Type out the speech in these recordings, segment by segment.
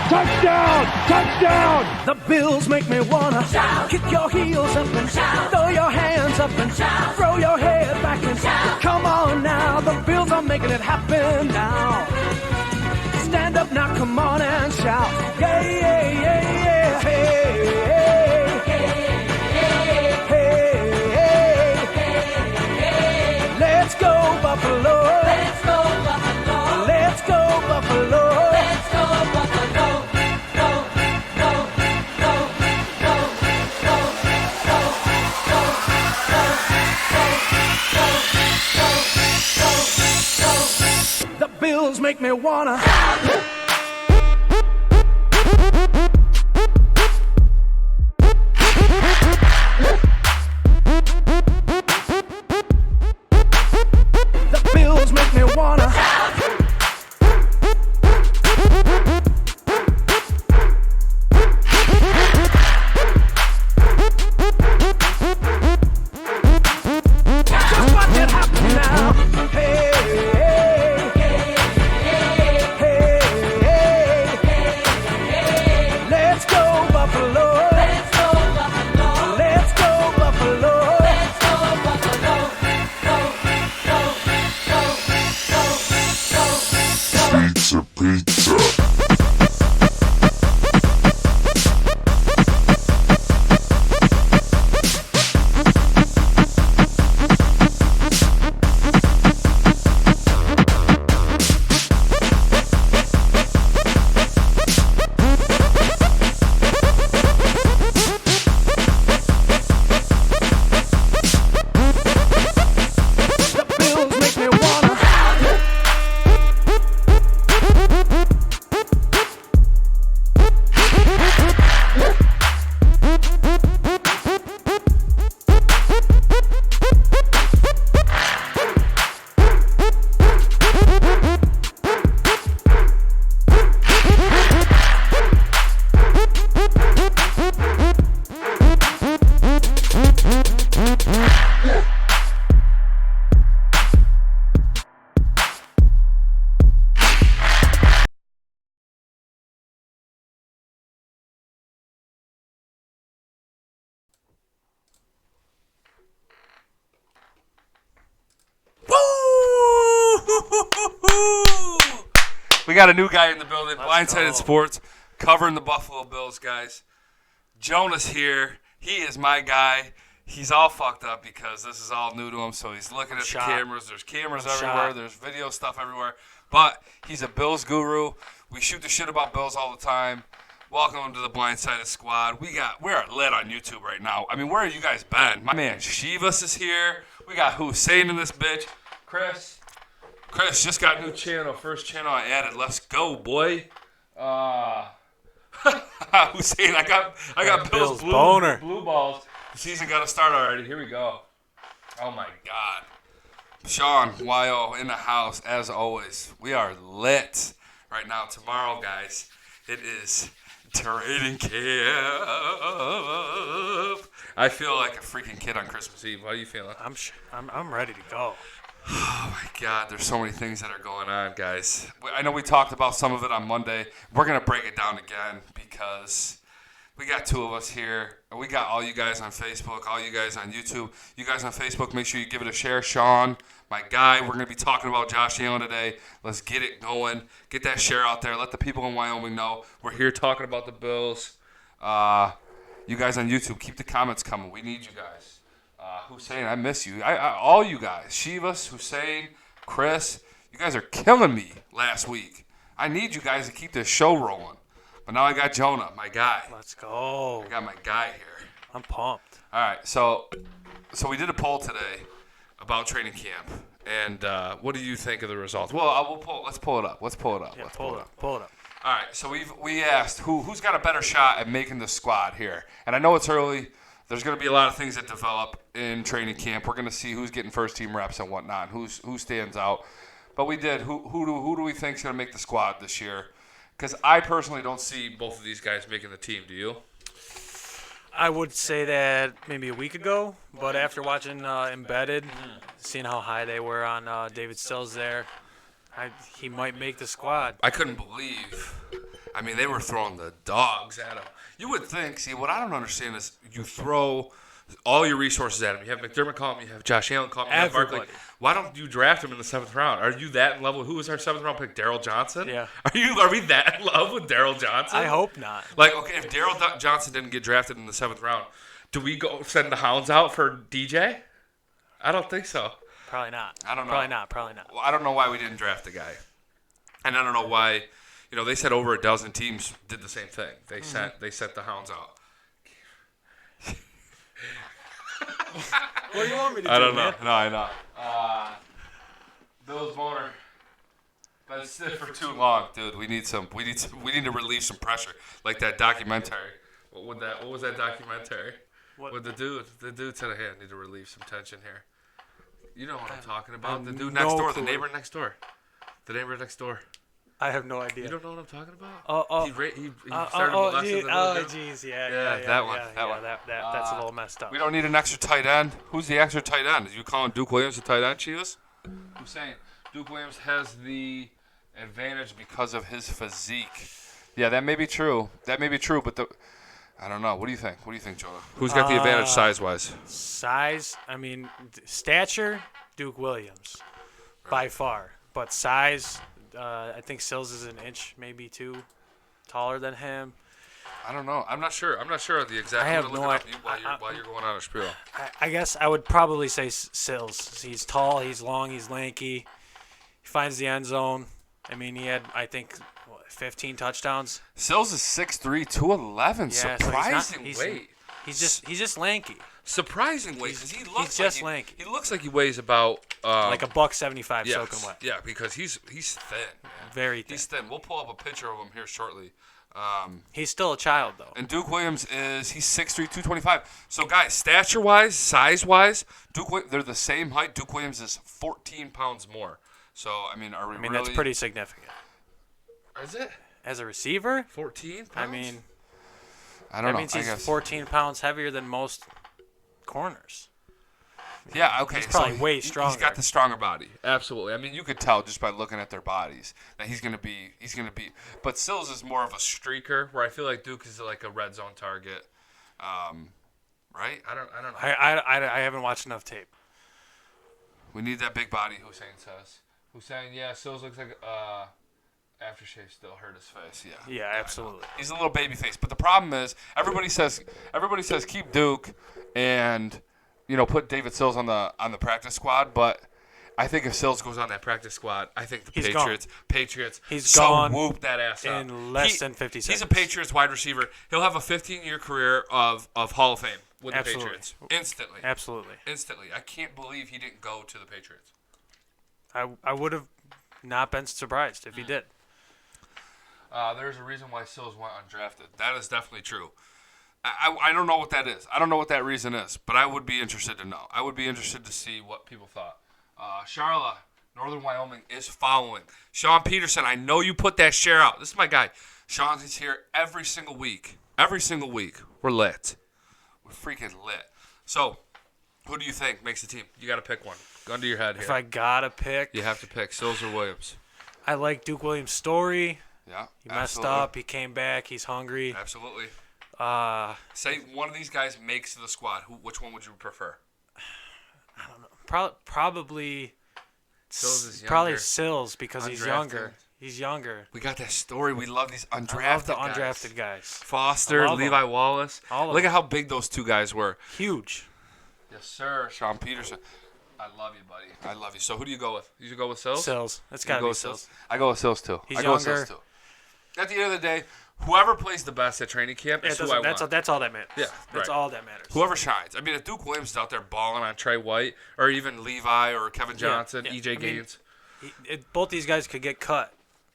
Touchdown! Touchdown! The Bills make me wanna shout. Kick your heels up and shout. Throw your hands up and shout. Throw your head back and shout. Come on now, the Bills are making it happen now. Stand up now, come on and shout. Yeah, yeah, yeah, yeah. Hey, hey, hey, hey, hey. Let's go Buffalo. Let's go Buffalo. Let's go Buffalo. Let's go Buffalo. The Bills make me wanna. The Bills make me wanna. Just watch it happen now. Hey, hey, hey, hey. Let's go Buffalo. Let's go Buffalo. Let's go Buffalo. Let's go Buffalo. Pizza, pizza. The Bills make me wanna. We got a new guy in the building, Blindsided Sports, covering the Buffalo Bills, guys. Jonah's here. He is my guy. He's all fucked up because this is all new to him, so he's looking at the cameras. There's cameras everywhere. There's video stuff everywhere. But he's a Bills guru. We shoot the shit about Bills all the time. Welcome to the Blindsided Squad. We're lit on YouTube right now. I mean, where have you guys been? My man Shivas is here. We got Hussein in this bitch. Chris just got a new channel. First channel I added. Let's go, boy. Hussein, I got Bills blue balls. The season got to start already. Here we go. Oh my God. Sean Y.O. in the house as always. We are lit right now. Tomorrow, guys, it is training camp. I feel like a freaking kid on Christmas Eve. How are you feeling? I'm ready to go. Oh my God, there's so many things that are going on, guys. I know we talked about some of it on Monday. We're going to break it down again because we got two of us here. And we got all you guys on Facebook, all you guys on YouTube. You guys on Facebook, make sure you give it a share. Sean, my guy, we're going to be talking about Josh Allen today. Let's get it going. Get that share out there. Let the people in Wyoming know we're here talking about the Bills. You guys on YouTube, keep the comments coming. We need you guys. Hussein, I miss you. All you guys. Shivas, Hussein, Chris, you guys are killing me last week. I need you guys to keep this show rolling. But now I got Jonah, my guy. Let's go. I got my guy here. I'm pumped. All right, so we did a poll today about training camp. And what do you think of the results? Well, let's pull it up. Yeah, pull it up. All right, so we asked who's got a better shot at making the squad here. And I know it's early. There's going to be a lot of things that develop in training camp. We're going to see who's getting first-team reps and whatnot, who stands out. But we did. Who do we think is going to make the squad this year? Because I personally don't see both of these guys making the team. Do you? I would say that maybe a week ago, but after watching Embedded, seeing how high they were on David Stills there, he might make the squad. I couldn't believe. I mean, they were throwing the dogs at him. You would think, see, what I don't understand is you throw all your resources at him. You have McDermott call him, you have Josh Allen call him, you have Barkley. Why don't you draft him in the 7th round? Are you that in love with, who was our 7th round pick, Daryl Johnson? Yeah. Are we that in love with Daryl Johnson? I hope not. Like, okay, if Daryl Johnson didn't get drafted in the 7th round, do we go send the Hounds out for DJ? I don't think so. Probably not. I don't know. Probably not. Well, I don't know why we didn't draft the guy. And I don't know why, they said over a dozen teams did the same thing. They sent the Hounds out. What do you want me to do, I don't know. man? No, I know. Bill's Boner. But it's sit for too long, dude. We need to relieve some pressure, like that documentary. What was that documentary? What? With the dude said, "Hey, I need to relieve some tension here." You know what I'm talking about? The dude no next door, clue. the neighbor next door. I have no idea. You don't know what I'm talking about? Oh. He started molesting the little girl. Jeez, That one. That's a little messed up. We don't need an extra tight end. Who's the extra tight end? Are you calling Duke Williams a tight end, Chivas? I'm saying Duke Williams has the advantage because of his physique. Yeah, that may be true. But I don't know. What do you think? Joe? Who's got the advantage size-wise? Size, I mean, stature, Duke Williams, by far. But size, I think Sills is an inch, maybe 2, taller than him. I don't know. I'm not sure of the exact. I have I'm no gonna look idea. it up while you're going on a spiel. I guess I would probably say Sills. He's tall, he's long, he's lanky. He finds the end zone. I mean, he had, I think, 15 touchdowns. Sills is 6'3", 211. Yeah, Surprising so weight. He's just lanky. Surprising weight because he's just lanky. He looks like he weighs about like $175 soaking wet. Yeah, because he's thin. Man. Very thin. He's thin. We'll pull up a picture of him here shortly. He's still a child though. And Duke Williams he's 6'3", 225. So guys, stature-wise, size-wise, they're the same height. Duke Williams is 14 pounds more. So I mean, are we? I mean, that's pretty significant. Is it? As a receiver, 14 pounds? I mean, I don't know. That means he's 14 pounds heavier than most corners. Yeah, okay. He's probably way stronger. He's got the stronger body. Absolutely. I mean, you could tell just by looking at their bodies that he's gonna be. But Sills is more of a streaker, where I feel like Duke is like a red zone target. Right? I don't know. I haven't watched enough tape. We need that big body. Hussein says. Yeah, Sills looks like aftershave still hurt his face. Yeah. Yeah, absolutely. He's a little baby face, but the problem is everybody says keep Duke and put David Sills on the practice squad, but I think if Sills goes on that practice squad, I think the Patriots He's gone whoop that ass up in less than 50 seconds. He's a Patriots wide receiver. He'll have a 15-year career of Hall of Fame with the Patriots instantly. Absolutely. Instantly. I can't believe he didn't go to the Patriots. I would have not been surprised if he did. There's a reason why Sills went undrafted. That is definitely true. I don't know what that is. I don't know what that reason is, but I would be interested to know. I would be interested to see what people thought. Charlotte, Northern Wyoming is following. Sean Peterson, I know you put that share out. This is my guy. Sean's here every single week. Every single week. We're lit. We're freaking lit. So, who do you think makes the team? You got to pick one. Gun to your head here. If I got to pick. You have to pick Sills or Williams. I like Duke Williams' story. Yeah, he messed up. He came back. He's hungry. Absolutely. Say one of these guys makes the squad. Which one would you prefer? I don't know. Probably Sills is younger. Probably Sills because Undrafted. he's younger. He's younger. We got that story. We love these undrafted I love the undrafted guys. Foster, Levi Wallace. Look at how big those two guys were. Huge. Yes, sir. Sean Peterson. I love you, buddy. I love you. So who do you go with? You go with Sills? Sills. It's got to be Sills. I go with Sills, too. He's younger. At the end of the day, whoever plays the best at training camp is who I want. That's all that matters. Yeah, that's all that matters. Whoever shines. I mean, if Duke Williams is out there balling on Trey White or even Levi or Kevin Johnson, EJ Gaines. Both these guys could get cut.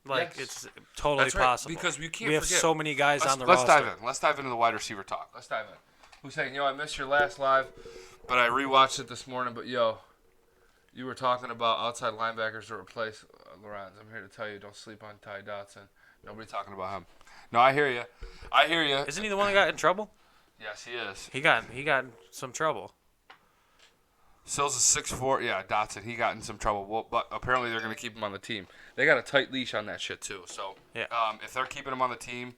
It's totally possible. Because we can't have forget. So many guys on the roster. Let's dive into the wide receiver talk. Let's dive in. Who's saying, I missed your last live, but I rewatched it this morning. But, you were talking about outside linebackers to replace Lorenz. I'm here to tell you, don't sleep on Ty Dotson. Nobody talking about him. No, I hear you. Isn't he the one that got in trouble? Yes, he is. He got in some trouble. Sills is 6'4". Yeah, Dotson. He got in some trouble, well, but apparently they're going to keep him on the team. They got a tight leash on that shit too. So Yeah. If they're keeping him on the team,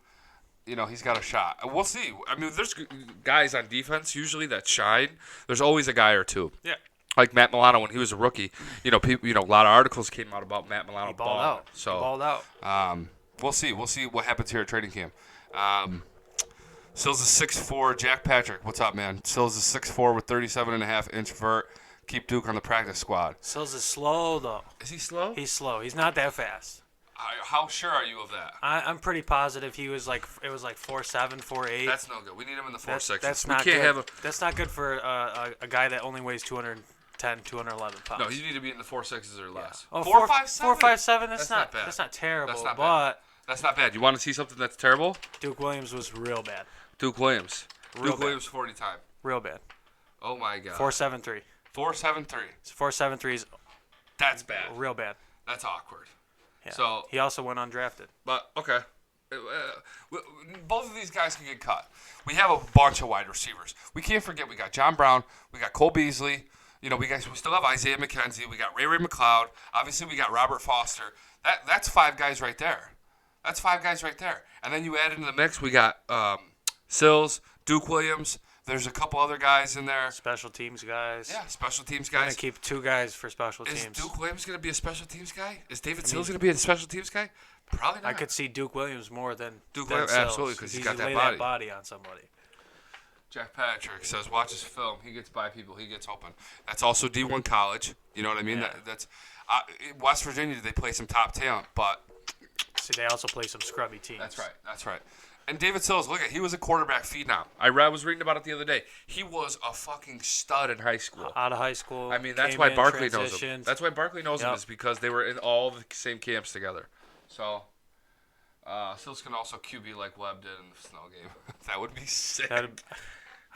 he's got a shot. We'll see. I mean, there's guys on defense usually that shine. There's always a guy or two. Yeah. Like Matt Milano when he was a rookie. People. A lot of articles came out about Matt Milano. He balled out. So he balled out. We'll see. We'll see what happens here at training camp. Sills is 6'4". Jack Patrick, what's up, man? Sills is 6'4" with 37.5-inch vert. Keep Duke on the practice squad. Sills is slow though. Is he slow? He's slow. He's not that fast. How sure are you of that? I'm pretty positive it was like 4'7", 4'8". That's no good. We need him in the 4'6". That's we not can't good. have him. That's not good for a guy that only weighs 210, 211 pounds. No, you need to be in the 4'6" or less. Oh, 4'5'7". 4'5'7". That's not bad. That's not terrible. That's not bad. But That's not bad. You want to see something that's terrible? Duke Williams was real bad. Duke Williams. Real Duke bad. Williams 40 time. Real bad. Oh my God. 4'7", 4'7", 3. 4'7" is That's bad. real bad. That's awkward. Yeah. So he also went undrafted. But, okay. Both of these guys can get cut. We have a bunch of wide receivers. We can't forget we got John Brown. We got Cole Beasley. We still have Isaiah McKenzie. We got Ray McLeod. Obviously, we got Robert Foster. That's 5 guys right there. And then you add into the mix, we got Sills, Duke Williams. There's a couple other guys in there. Special teams guys. Yeah, special teams I'm guys. gonna keep 2 guys for special Is teams. Duke Williams going to be a special teams guy? Is David Sills going to be a special teams guy? Probably not. I could see Duke Williams more than Duke than Williams, Sills. absolutely, 'cause he's got that lay body. that body on somebody. Jack Patrick says, watch his film. He gets by people. He gets open. That's also D1 college. You know what I mean? Yeah. That's West Virginia, they play some top talent, but See, they also play some scrubby teams. That's right. And David Sills, he was a quarterback phenom. I was reading about it the other day. He was a fucking stud in high school. Out of high school. I mean, that's came why in, Barkley knows him. transitioned. That's why Barkley knows him, Yep. is because they were in all the same camps together. So, Sills can also QB like Webb did in the snow game. That would be sick.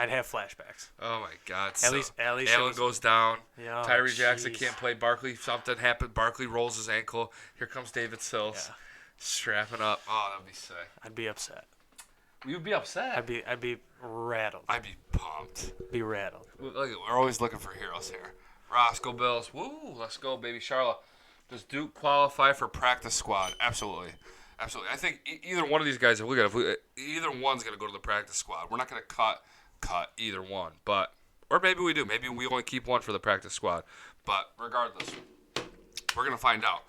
I'd have flashbacks. Oh my God! At least it Allen was- goes down. Yeah, Tyree Jackson jeez. can't play. Barkley, something happened. Barkley rolls his ankle. Here comes David Sills, Yeah. strapping up. Oh, that'd be sick. I'd be upset. You'd be upset. I'd be rattled. I'd be pumped. Be rattled. Look, we're always looking for heroes here. Roscoe Bills. Woo! Let's go, baby Charlotte. Does Duke qualify for practice squad? Absolutely. I think either one of these guys, either one's going to go to the practice squad. We're not going to cut either one, or maybe we do. Maybe we only keep one for the practice squad. But regardless, we're going to find out.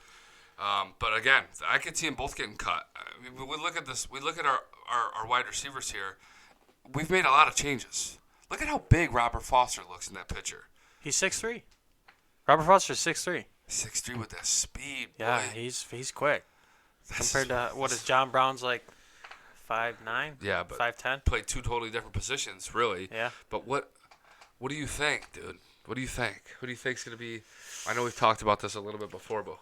But again, I could see them both getting cut. I mean, we look at this. We look at our wide receivers here. We've made a lot of changes. Look at how big Robert Foster looks in that picture. He's 6'3". Robert Foster's 6'3". 6'3" with that speed. Yeah, boy. he's quick. That's- Compared to what is John Brown's like 5'9"? Yeah, but 5'10". played 2 totally different positions, really. Yeah. But what do you think, dude? What do you think? Who do you think's gonna be? I know we've talked about this a little bit before, but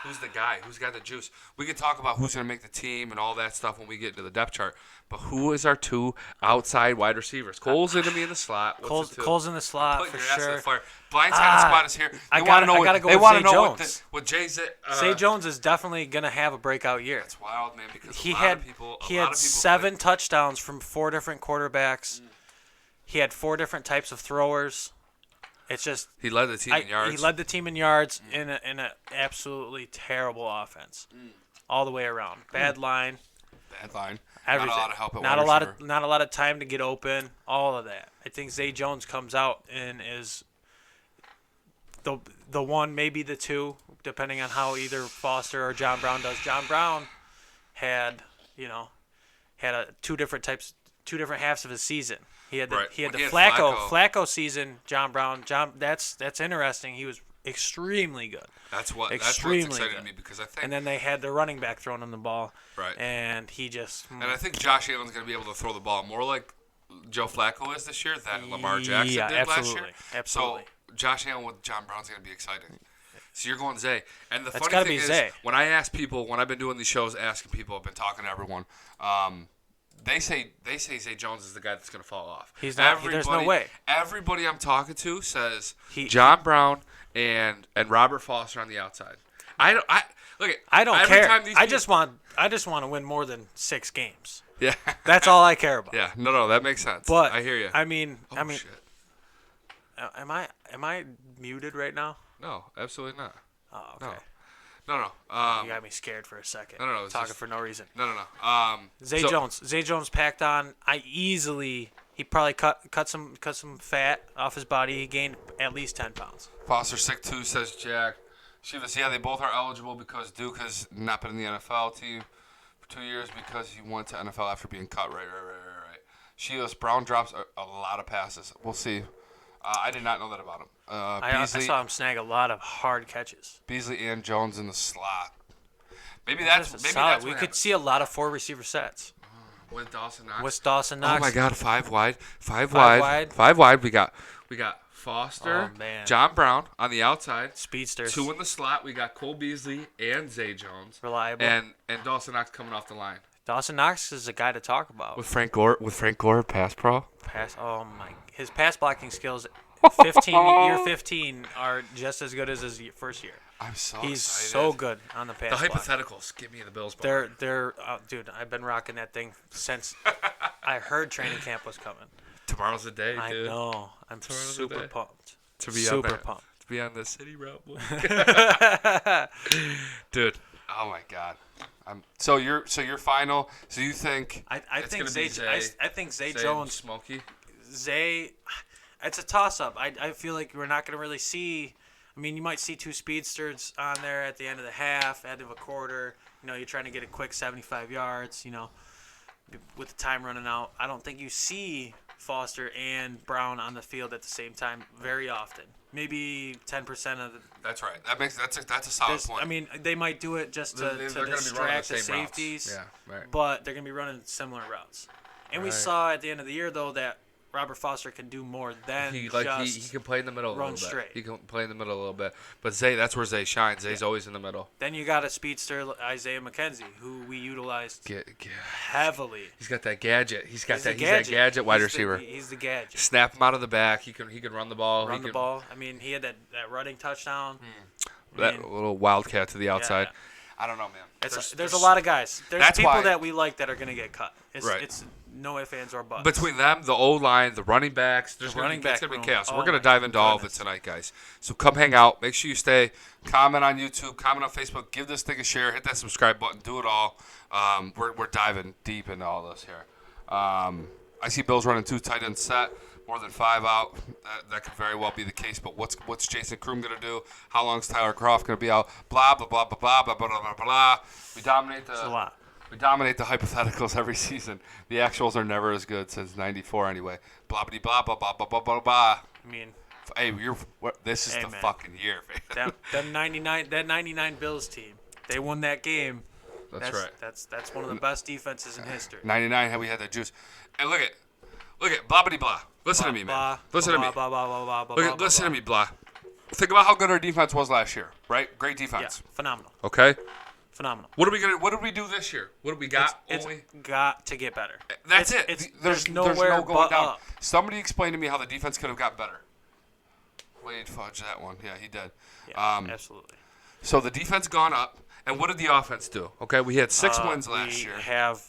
who's the guy? Who's got the juice? We can talk about who's gonna make the team and all that stuff when we get into the depth chart. But who is our 2 outside wide receivers? Cole's gonna be in the slot. What's the 2? Cole's in the slot Putting for your ass on sure. the fire. Blindsided squad is here. I They gotta- want to know. I gotta go They with want to Zay know Jones. what Jay Zay Jones is definitely gonna have a breakout year. It's wild, man, because He a lot had of people. he had 7 touchdowns from 4 different quarterbacks. He had 4 different types of throwers. It's just He led the team in yards. He led the team in yards in an absolutely terrible offense, all the way around. Bad line, Bad line. everything. Not a lot of help at not wide a lot receiver. of not a lot of time to get open. All of that. I think Zay Jones comes out and is the one, maybe the 2, depending on how either Foster or John Brown does. John Brown had two different halves of his season. He had the Right. he had the He had Flacco season. John Brown. That's interesting. He was extremely good. That's what's extremely exciting to good. me because I think. And then they had the running back throwing him the ball. Right. And he just. And I think Josh Allen's going to be able to throw the ball more like Joe Flacco is this year than Lamar Jackson Yeah, did last absolutely. year. Absolutely. So Josh Allen with John Brown's going to be exciting. So you're going Zay. And the That's funny gotta thing be is, Zay. when I ask people, when I've been doing these shows, asking people, I've been talking to everyone, they say Zay Jones is the guy that's going to fall off. He's not. There's no way. Everybody I'm talking to says John Brown and Robert Foster on the outside. I don't care. Time I just want to win more than 6 games. Yeah. That's all I care about. Yeah. No, that makes sense. But I hear you. I mean, shit. Am I muted right now? No, absolutely not. Oh, okay. No. You got me scared for a second. No. Talking for no reason. No. Zay Jones packed on. He probably cut some fat off his body. He gained at least 10 pounds. Foster sick too, says Jack. Shivas, yeah, they both are eligible because Duke has not been in the NFL team for 2 years because he went to NFL after being cut. Right. Shivas, Brown drops a lot of passes. We'll see. I did not know that about him. I saw him snag a lot of hard catches. Beasley and Jones in the slot. Maybe that's we could see a lot of 4 receiver sets. With Dawson Knox. Oh my God, 5 wide. 5 wide. We got Foster, John Brown on the outside. Speedsters. 2 in the slot. We got Cole Beasley and Zay Jones. Reliable. And Dawson Knox coming off the line. Dawson Knox is a guy to talk about. With Frank Gore, pass pro. His pass blocking skills, 15 are just as good as his first year. I'm so He's excited. so good on the pass. The block. hypotheticals, give me the Bills. They're dude. I've been rocking that thing since I heard training camp was coming. Tomorrow's the day, dude. I know. I'm super pumped. To be pumped. To be on the city route, boy. Dude. Oh my God. So your final. So you think? I think Zay Jones, Smokey. Zay. It's a toss up. I feel like we're not gonna really see. I mean, you might see 2 speedsters on there at the end of the half, end of a quarter. You're trying to get a quick 75 yards. With the time running out. I don't think you see Foster and Brown on the field at the same time very often. Maybe 10% of the. That's right. That's a solid point. I mean, they might do it just to distract the safeties, right. But they're going to be running similar routes. And we saw at the end of the year, though, that Robert Foster can do more than he can play in the middle a little bit. Straight. He can play in the middle a little bit. But Zay, that's where Zay shines. Zay's always in the middle. Then you got a speedster, Isaiah McKenzie, who we utilized heavily. He's got that gadget. He's that gadget wide receiver. He's the gadget. Snap him out of the back. He can run the ball. I mean, he had that running touchdown. That little wildcat to the outside. Yeah. I don't know, man. There's a lot of guys. There's people that we like that are going to get cut. It's no ifs, ands, or buts. Between them, the O-line, the running backs, it's going to be chaos. We're going to dive into all of it tonight, guys. So come hang out. Make sure you stay. Comment on YouTube. Comment on Facebook. Give this thing a share. Hit that subscribe button. Do it all. We're diving deep into all this here. I see Bills running 2 tight end set. More than 5 out. That could very well be the case. But what's Jason Kroom going to do? How long is Tyler Croft going to be out? Blah, blah, blah, blah, blah, blah, blah, blah, blah. We dominate the... It's a lot. We dominate the hypotheticals every season. The actuals are never as good since '94 anyway. Blah blah blah blah blah blah blah blah blah. I mean, hey, this is the fucking year, man. That 99 Bills team, they won that game. That's right. That's one of the best defenses in history. 99, we had that juice. And look at blah blah blah. Listen to me, man. Listen to me. Listen to me, blah. Think about how good our defense was last year, right? Great defense. Yeah, phenomenal. Okay. Phenomenal. What did we do this year? What did we got? It's got to get better. That's it. There's no going down. Up. Somebody explain to me how the defense could have got better. Wade fudge that one. Yeah, he did. Yeah, absolutely. So the defense gone up, and what did the offense do? Okay, we had 6 wins last year. We have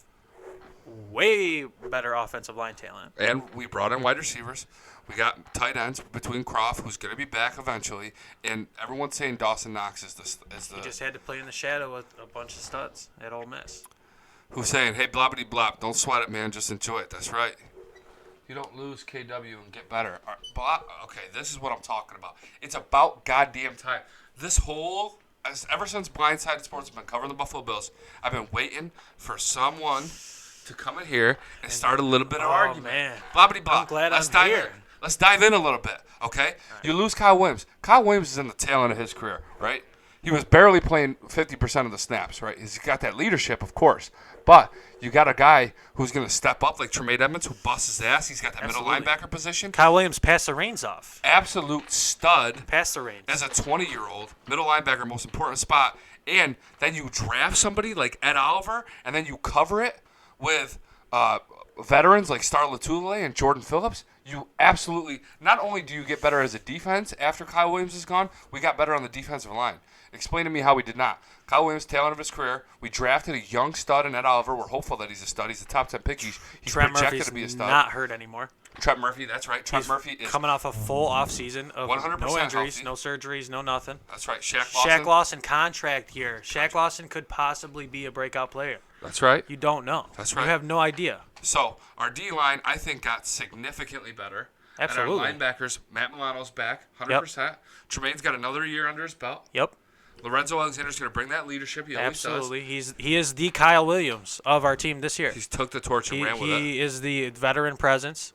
way better offensive line talent. And we brought in wide receivers. We got tight ends between Croft, who's going to be back eventually, and everyone's saying Dawson Knox is the. He just had to play in the shadow with a bunch of studs at Ole Miss. Who's saying, hey, blobbity blop, don't sweat it, man, just enjoy it. That's right. You don't lose KW and get better. Okay, this is what I'm talking about. It's about goddamn time. Ever since Blindsided Sports has been covering the Buffalo Bills, I've been waiting for someone to come in here and start a little bit of argument. Man. Blobbity blop. I'm glad I'm here. Let's dive in a little bit, okay? Right. You lose Kyle Williams. Kyle Williams is in the tail end of his career, right? He was barely playing 50% of the snaps, right? He's got that leadership, of course. But you got a guy who's going to step up like Tremaine Edmonds, who busts his ass. He's got that middle linebacker position. Kyle Williams passed the reins off. Absolute stud. Passed the reins. As a 20-year-old, middle linebacker, most important spot. And then you draft somebody like Ed Oliver, and then you cover it with veterans like Star Lotulelei and Jordan Phillips. You absolutely, not only do you get better as a defense after Kyle Williams is gone, we got better on the defensive line. Explain to me how we did not. Kyle Williams, tail end of his career. We drafted a young stud in Ed Oliver. We're hopeful that he's a stud. He's a top 10 pick. He's Trent projected Murphy's to be a stud. Not hurt anymore. Trent Murphy, that's right. Trent Murphy is coming off a full off season of 100% no injuries, healthy. no surgeries, no nothing. That's right. Shaq Lawson. Shaq Lawson contract year. Shaq Lawson could possibly be a breakout player. That's right. You don't know. That's right. You have no idea. So our D line, I think, got significantly better. Absolutely. And our linebackers, Matt Milano's back, 100%. Tremaine's got another year under his belt. Yep. Lorenzo Alexander's going to bring that leadership. He always Absolutely. He is the Kyle Williams of our team this year. He's took the torch and ran with it. He is the veteran presence.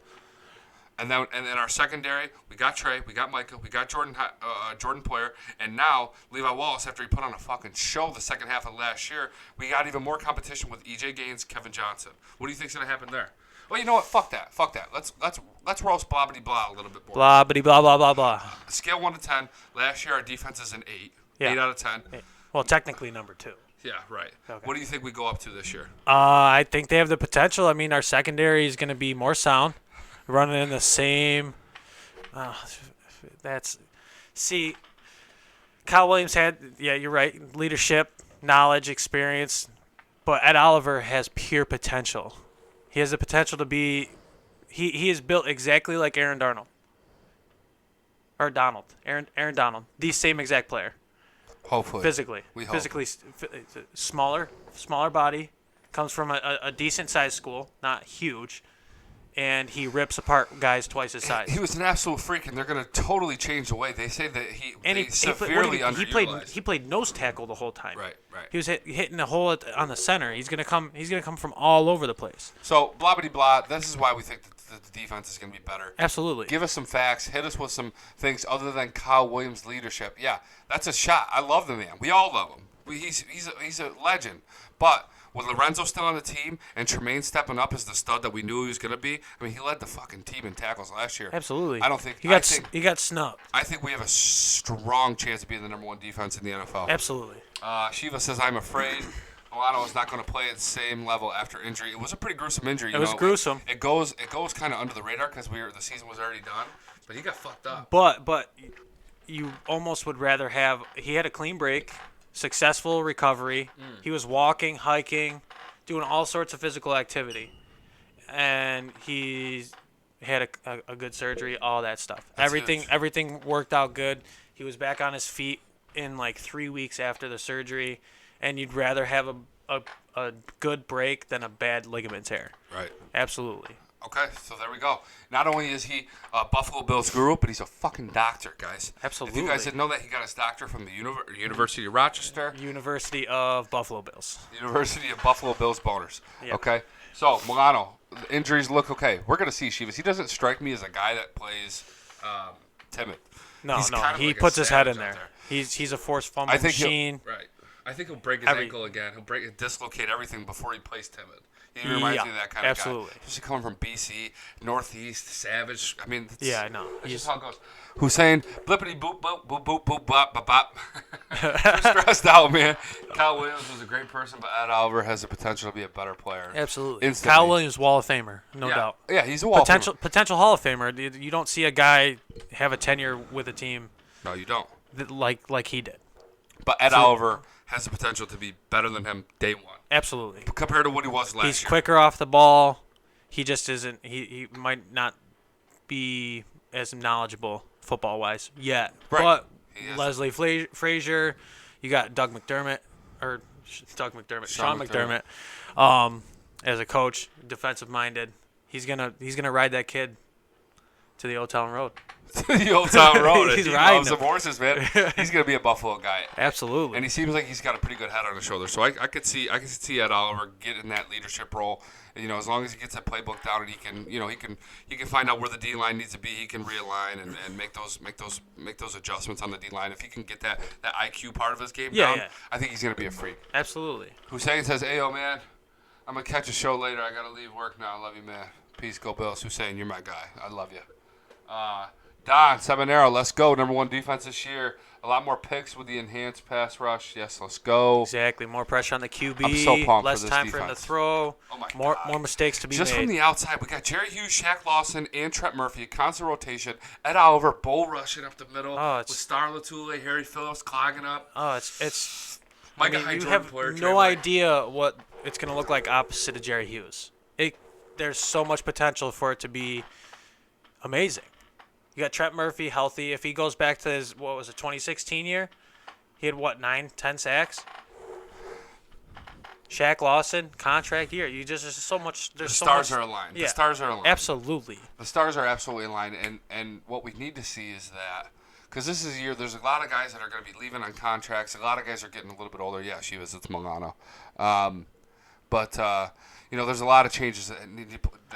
And then our secondary, we got Trey, we got Micah, we got Jordan Poyer, and now Levi Wallace, after he put on a fucking show the second half of last year, we got even more competition with EJ Gaines, Kevin Johnson. What do you think's going to happen there? Well, you know what? Fuck that. Let's roast blobbity blah a little bit more. Blobbity blah blah blah blah. Scale 1 to 10. Last year our defense is an 8. Yeah. 8 out of 10. Well, technically number 2. Yeah, right. Okay. What do you think we go up to this year? I think they have the potential. I mean, our secondary is going to be more sound, running in the same. Kyle Williams had, yeah, you're right, leadership, knowledge, experience, but Ed Oliver has pure potential. He has the potential to be. He is built exactly like Aaron Donald. Aaron Donald, the same exact player. Hopefully. Physically. We hope. Physically, smaller body, comes from a decent sized school, not huge, and he rips apart guys twice his size. He was an absolute freak, and they're going to totally change the way. They say that he severely underutilized. He played nose tackle the whole time. Right. He was hitting the hole on the center. He's gonna come from all over the place. So blobbity blah. This is why we think that the defense is going to be better. Absolutely. Give us some facts. Hit us with some things other than Kyle Williams' leadership. Yeah, that's a shot. I love the man. We all love him. He's a legend. But with Lorenzo still on the team and Tremaine stepping up as the stud that we knew he was going to be, I mean, he led the fucking team in tackles last year. Absolutely. I don't think he got snubbed. I think we have a strong chance of being the number 1 defense in the NFL. Absolutely. Shiva says, I'm afraid Milano is not going to play at the same level after injury. It was a pretty gruesome injury. It was gruesome. It goes kind of under the radar because the season was already done, but he got fucked up. But you almost would rather have. He had a clean break, successful recovery. He was walking, hiking, doing all sorts of physical activity, and he had a good surgery, all that stuff. Everything worked out good. He was back on his feet in like 3 weeks after the surgery, and you'd rather have a good break than a bad ligament tear. Right. Absolutely. Okay, so there we go. Not only is he a Buffalo Bills guru, but he's a fucking doctor, guys. Absolutely. If you guys didn't know that, he got his doctor from the University of Rochester. University of Buffalo Bills. University of Buffalo Bills boners. Yep. Okay, so Milano, injuries look okay. We're going to see Shivas. He doesn't strike me as a guy that plays timid. No, He's kind of he like a puts his head in savage out there. He's a force fumble I think machine. Right. I think he'll break his ankle again. He'll dislocate everything before he plays timid. He reminds me of that kind of guy. Especially coming from BC, Northeast, savage. I mean, I know. That's just how it goes. Hussein, blippity boop boop boop boop boop bop bop bop. Too stressed out, man. Kyle Williams was a great person, but Ed Oliver has the potential to be a better player. Absolutely. Instantly. Kyle Williams, Wall of Famer, no doubt. Yeah, he's a Wall of Famer. Potential Hall of Famer. You don't see a guy have a tenure with a team. No, you don't. Like he did. But Ed Oliver has the potential to be better than him day one. Absolutely. Compared to what he was last year. He's quicker off the ball. He just isn't. He might not be as knowledgeable football-wise yet. Right. But Leslie Frazier, you got Sean McDermott, as a coach, defensive-minded. He's gonna ride that kid to the Old Town Road. The Old Town Road. He's he riding loves him. the horses, man. He's gonna be a Buffalo guy. Absolutely. And he seems like he's got a pretty good head on his shoulder. So I could see Ed Oliver get in that leadership role. And, as long as he gets that playbook down and he can find out where the D line needs to be, he can realign and make those adjustments on the D line. If he can get that IQ part of his game down, I think he's gonna be a freak. Absolutely. Hussein says, "Ayo, man, I'm gonna catch a show later. I gotta leave work now. I love you, man. Peace, go Bills." Hussein, you're my guy. I love you. Don Seminaro, let's go. Number 1 defense this year. A lot more picks with the enhanced pass rush. Yes, let's go. Exactly. More pressure on the QB. I'm so pumped less for this time defense. for him to throw. Oh my more God. More mistakes to be Just made. from the outside, we got Jerry Hughes, Shaq Lawson, and Trent Murphy. A constant rotation. Ed Oliver, bull rushing up the middle. With Star Latule, Harry Phillips clogging up. Oh, it's. Micah you Jordan have Poyer, no idea what it's going to look like opposite of Jerry Hughes. There's so much potential for it to be amazing. You got Trent Murphy healthy. If he goes back to his 2016 year, he had 9, 10 sacks. Shaq Lawson contract year. There's so much. The stars are aligned. Yeah, the stars are aligned. Absolutely. The stars are absolutely aligned, and what we need to see is that, because this is a year, there's a lot of guys that are going to be leaving on contracts. A lot of guys are getting a little bit older. Yeah, it's Milano. But there's a lot of changes that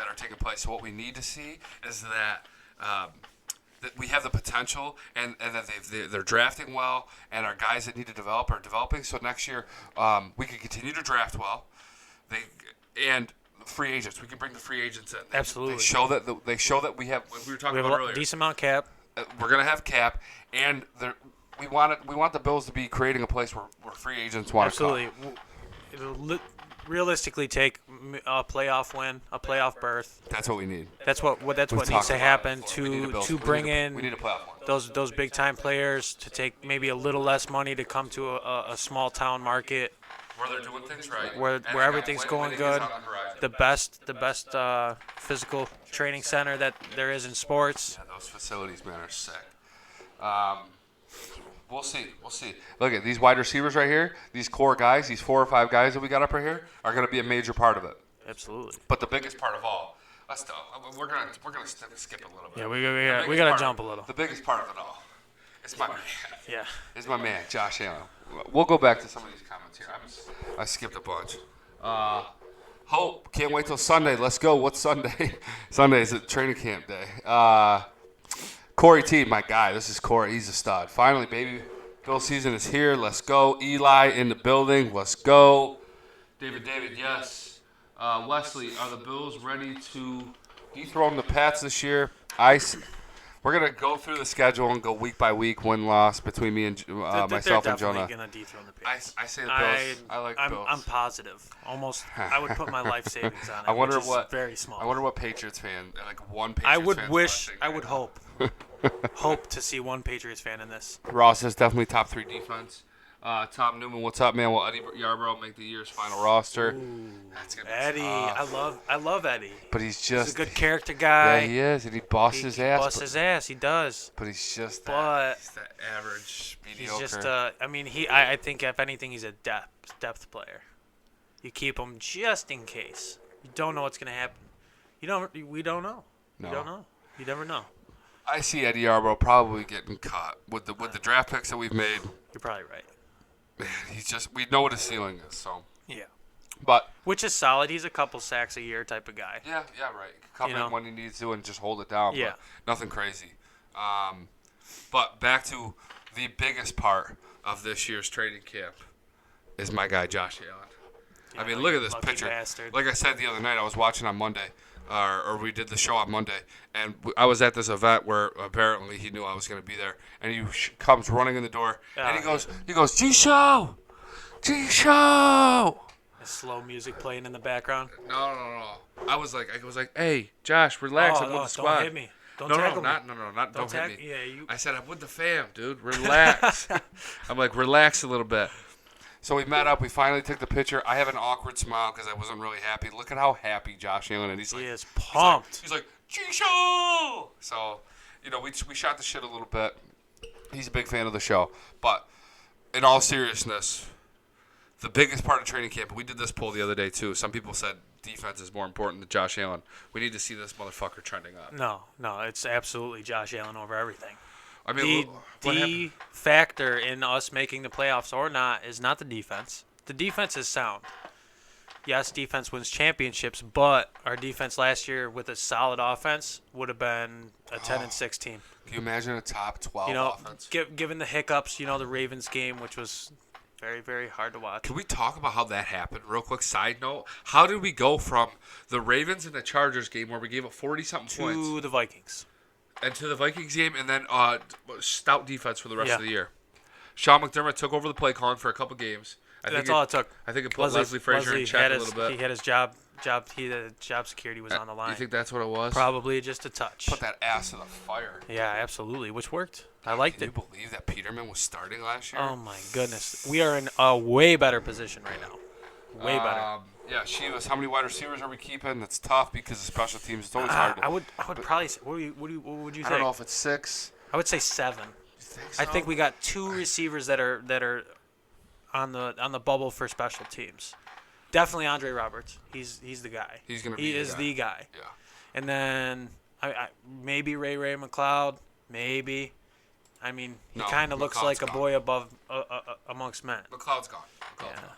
are taking place. So what we need to see is that we have the potential and that they're drafting well, and our guys that need to develop are developing. So next year we can continue to draft well. And free agents, we can bring the free agents in. Absolutely. They show that we have. We were talking about earlier. Decent amount cap. We're gonna have cap, and we want the Bills to be creating a place where free agents want to come. Absolutely. It'll realistically take a playoff win, a playoff berth. That's what we need. That's what needs to happen to bring in we need a playoff win. those big time players, to take maybe a little less money to come to a small town market where they're doing things right, where everything's going good. The best physical training center that there is in sports. Yeah, those facilities, man, are sick. We'll see. Look at these wide receivers right here. These core guys, these 4 or 5 guys that we got up right here, are going to be a major part of it. Absolutely. But the biggest part of all, we're gonna skip a little bit. Yeah, we gotta jump a little. The biggest part of it all, it's my man. Yeah. It's my man, Josh Allen. We'll go back to some of these comments here. I skipped a bunch. Hope, can't wait till Sunday. Let's go. What's Sunday? Sunday is a training camp day. Corey T, my guy. This is Corey. He's a stud. Finally, baby. Bill season is here. Let's go. Eli in the building. Let's go. David, yes. Wesley, are the Bills ready to dethrone the Pats this year? We're going to go through the schedule and go week by week, win-loss between me and myself and Jonah. They're definitely going to dethrone the Pats. I say the Bills. I like Bills. I'm positive. Almost, I would put my life savings on it. I wonder which is very small. I wonder what Patriots fan, like one Patriots fan. I would hope to see one Patriots fan in this. Ross is definitely top 3 defense. Tom Newman, what's up, man? Will Eddie Yarbrough make the year's final roster? That's gonna be Eddie, tough. I love Eddie. But he's a good character guy. Yeah, he is, and he busts his ass. He does. But he's just that average, mediocre. He's just I think if anything, he's a depth player. You keep him just in case. You don't know what's gonna happen. We don't know. No. You don't know. You never know. I see Eddie Yarbrough probably getting caught with the draft picks that we've made. You're probably right. Man, we know what his ceiling is, so. Yeah. But which is solid. He's a couple sacks a year type of guy. Yeah, right. Come in when he needs to and just hold it down. Yeah. But nothing crazy. But back to the biggest part of this year's training camp is my guy Josh Allen. Yeah, I mean, look at this picture. Bastard. Like I said the other night, I was watching on Monday, or we did the show on Monday, and I was at this event where apparently he knew I was going to be there, and he comes running in the door, and he goes, G-Show! G-Show! Slow music playing in the background. No. I was like, hey, Josh, relax. I'm with the squad. Don't hit me. Don't tackle me. Don't hit me. Yeah, I said, I'm with the fam, dude. Relax. I'm like, relax a little bit. So we met up. We finally took the picture. I have an awkward smile because I wasn't really happy. Look at how happy Josh Allen is. He is pumped. He's like, G-Show! So, we shot the shit a little bit. He's a big fan of the show. But in all seriousness, the biggest part of training camp, we did this poll the other day too. Some people said defense is more important than Josh Allen. We need to see this motherfucker trending up. No, it's absolutely Josh Allen over everything. I mean, the factor in us making the playoffs or not is not the defense. The defense is sound. Yes, defense wins championships, but our defense last year with a solid offense would have been a 10-6 team. Can you imagine a top 12 offense? Given the hiccups, the Ravens game, which was very, very hard to watch. Can we talk about how that happened real quick? Side note, how did we go from the Ravens and the Chargers game where we gave up 40-something points to the Vikings? And to the Vikings game, and then stout defense for the rest of the year. Sean McDermott took over the play calling for a couple games. That's all it took. I think it put Leslie Frazier in check a little bit. He had his job security was on the line. You think that's what it was? Probably just a touch. Put that ass in the fire. Yeah, absolutely, which worked. I liked Can it. you believe that Peterman was starting last year? Oh, my goodness. We are in a way better position right now. Way better. Yeah, Shivas. How many wide receivers are we keeping? That's tough because of special teams. It's always hard. I would probably say, what would you I think? don't know if it's 6. I would say 7. You think so? I think we got 2 receivers that are on the bubble for special teams. Definitely Andre Roberts. He's the guy. He's gonna be. He is the guy. Yeah. And then I maybe Ray McLeod. Maybe. I mean, he No, kind of looks like a McLeod's boy above amongst men. McLeod's gone. Yeah, McLeod's gone.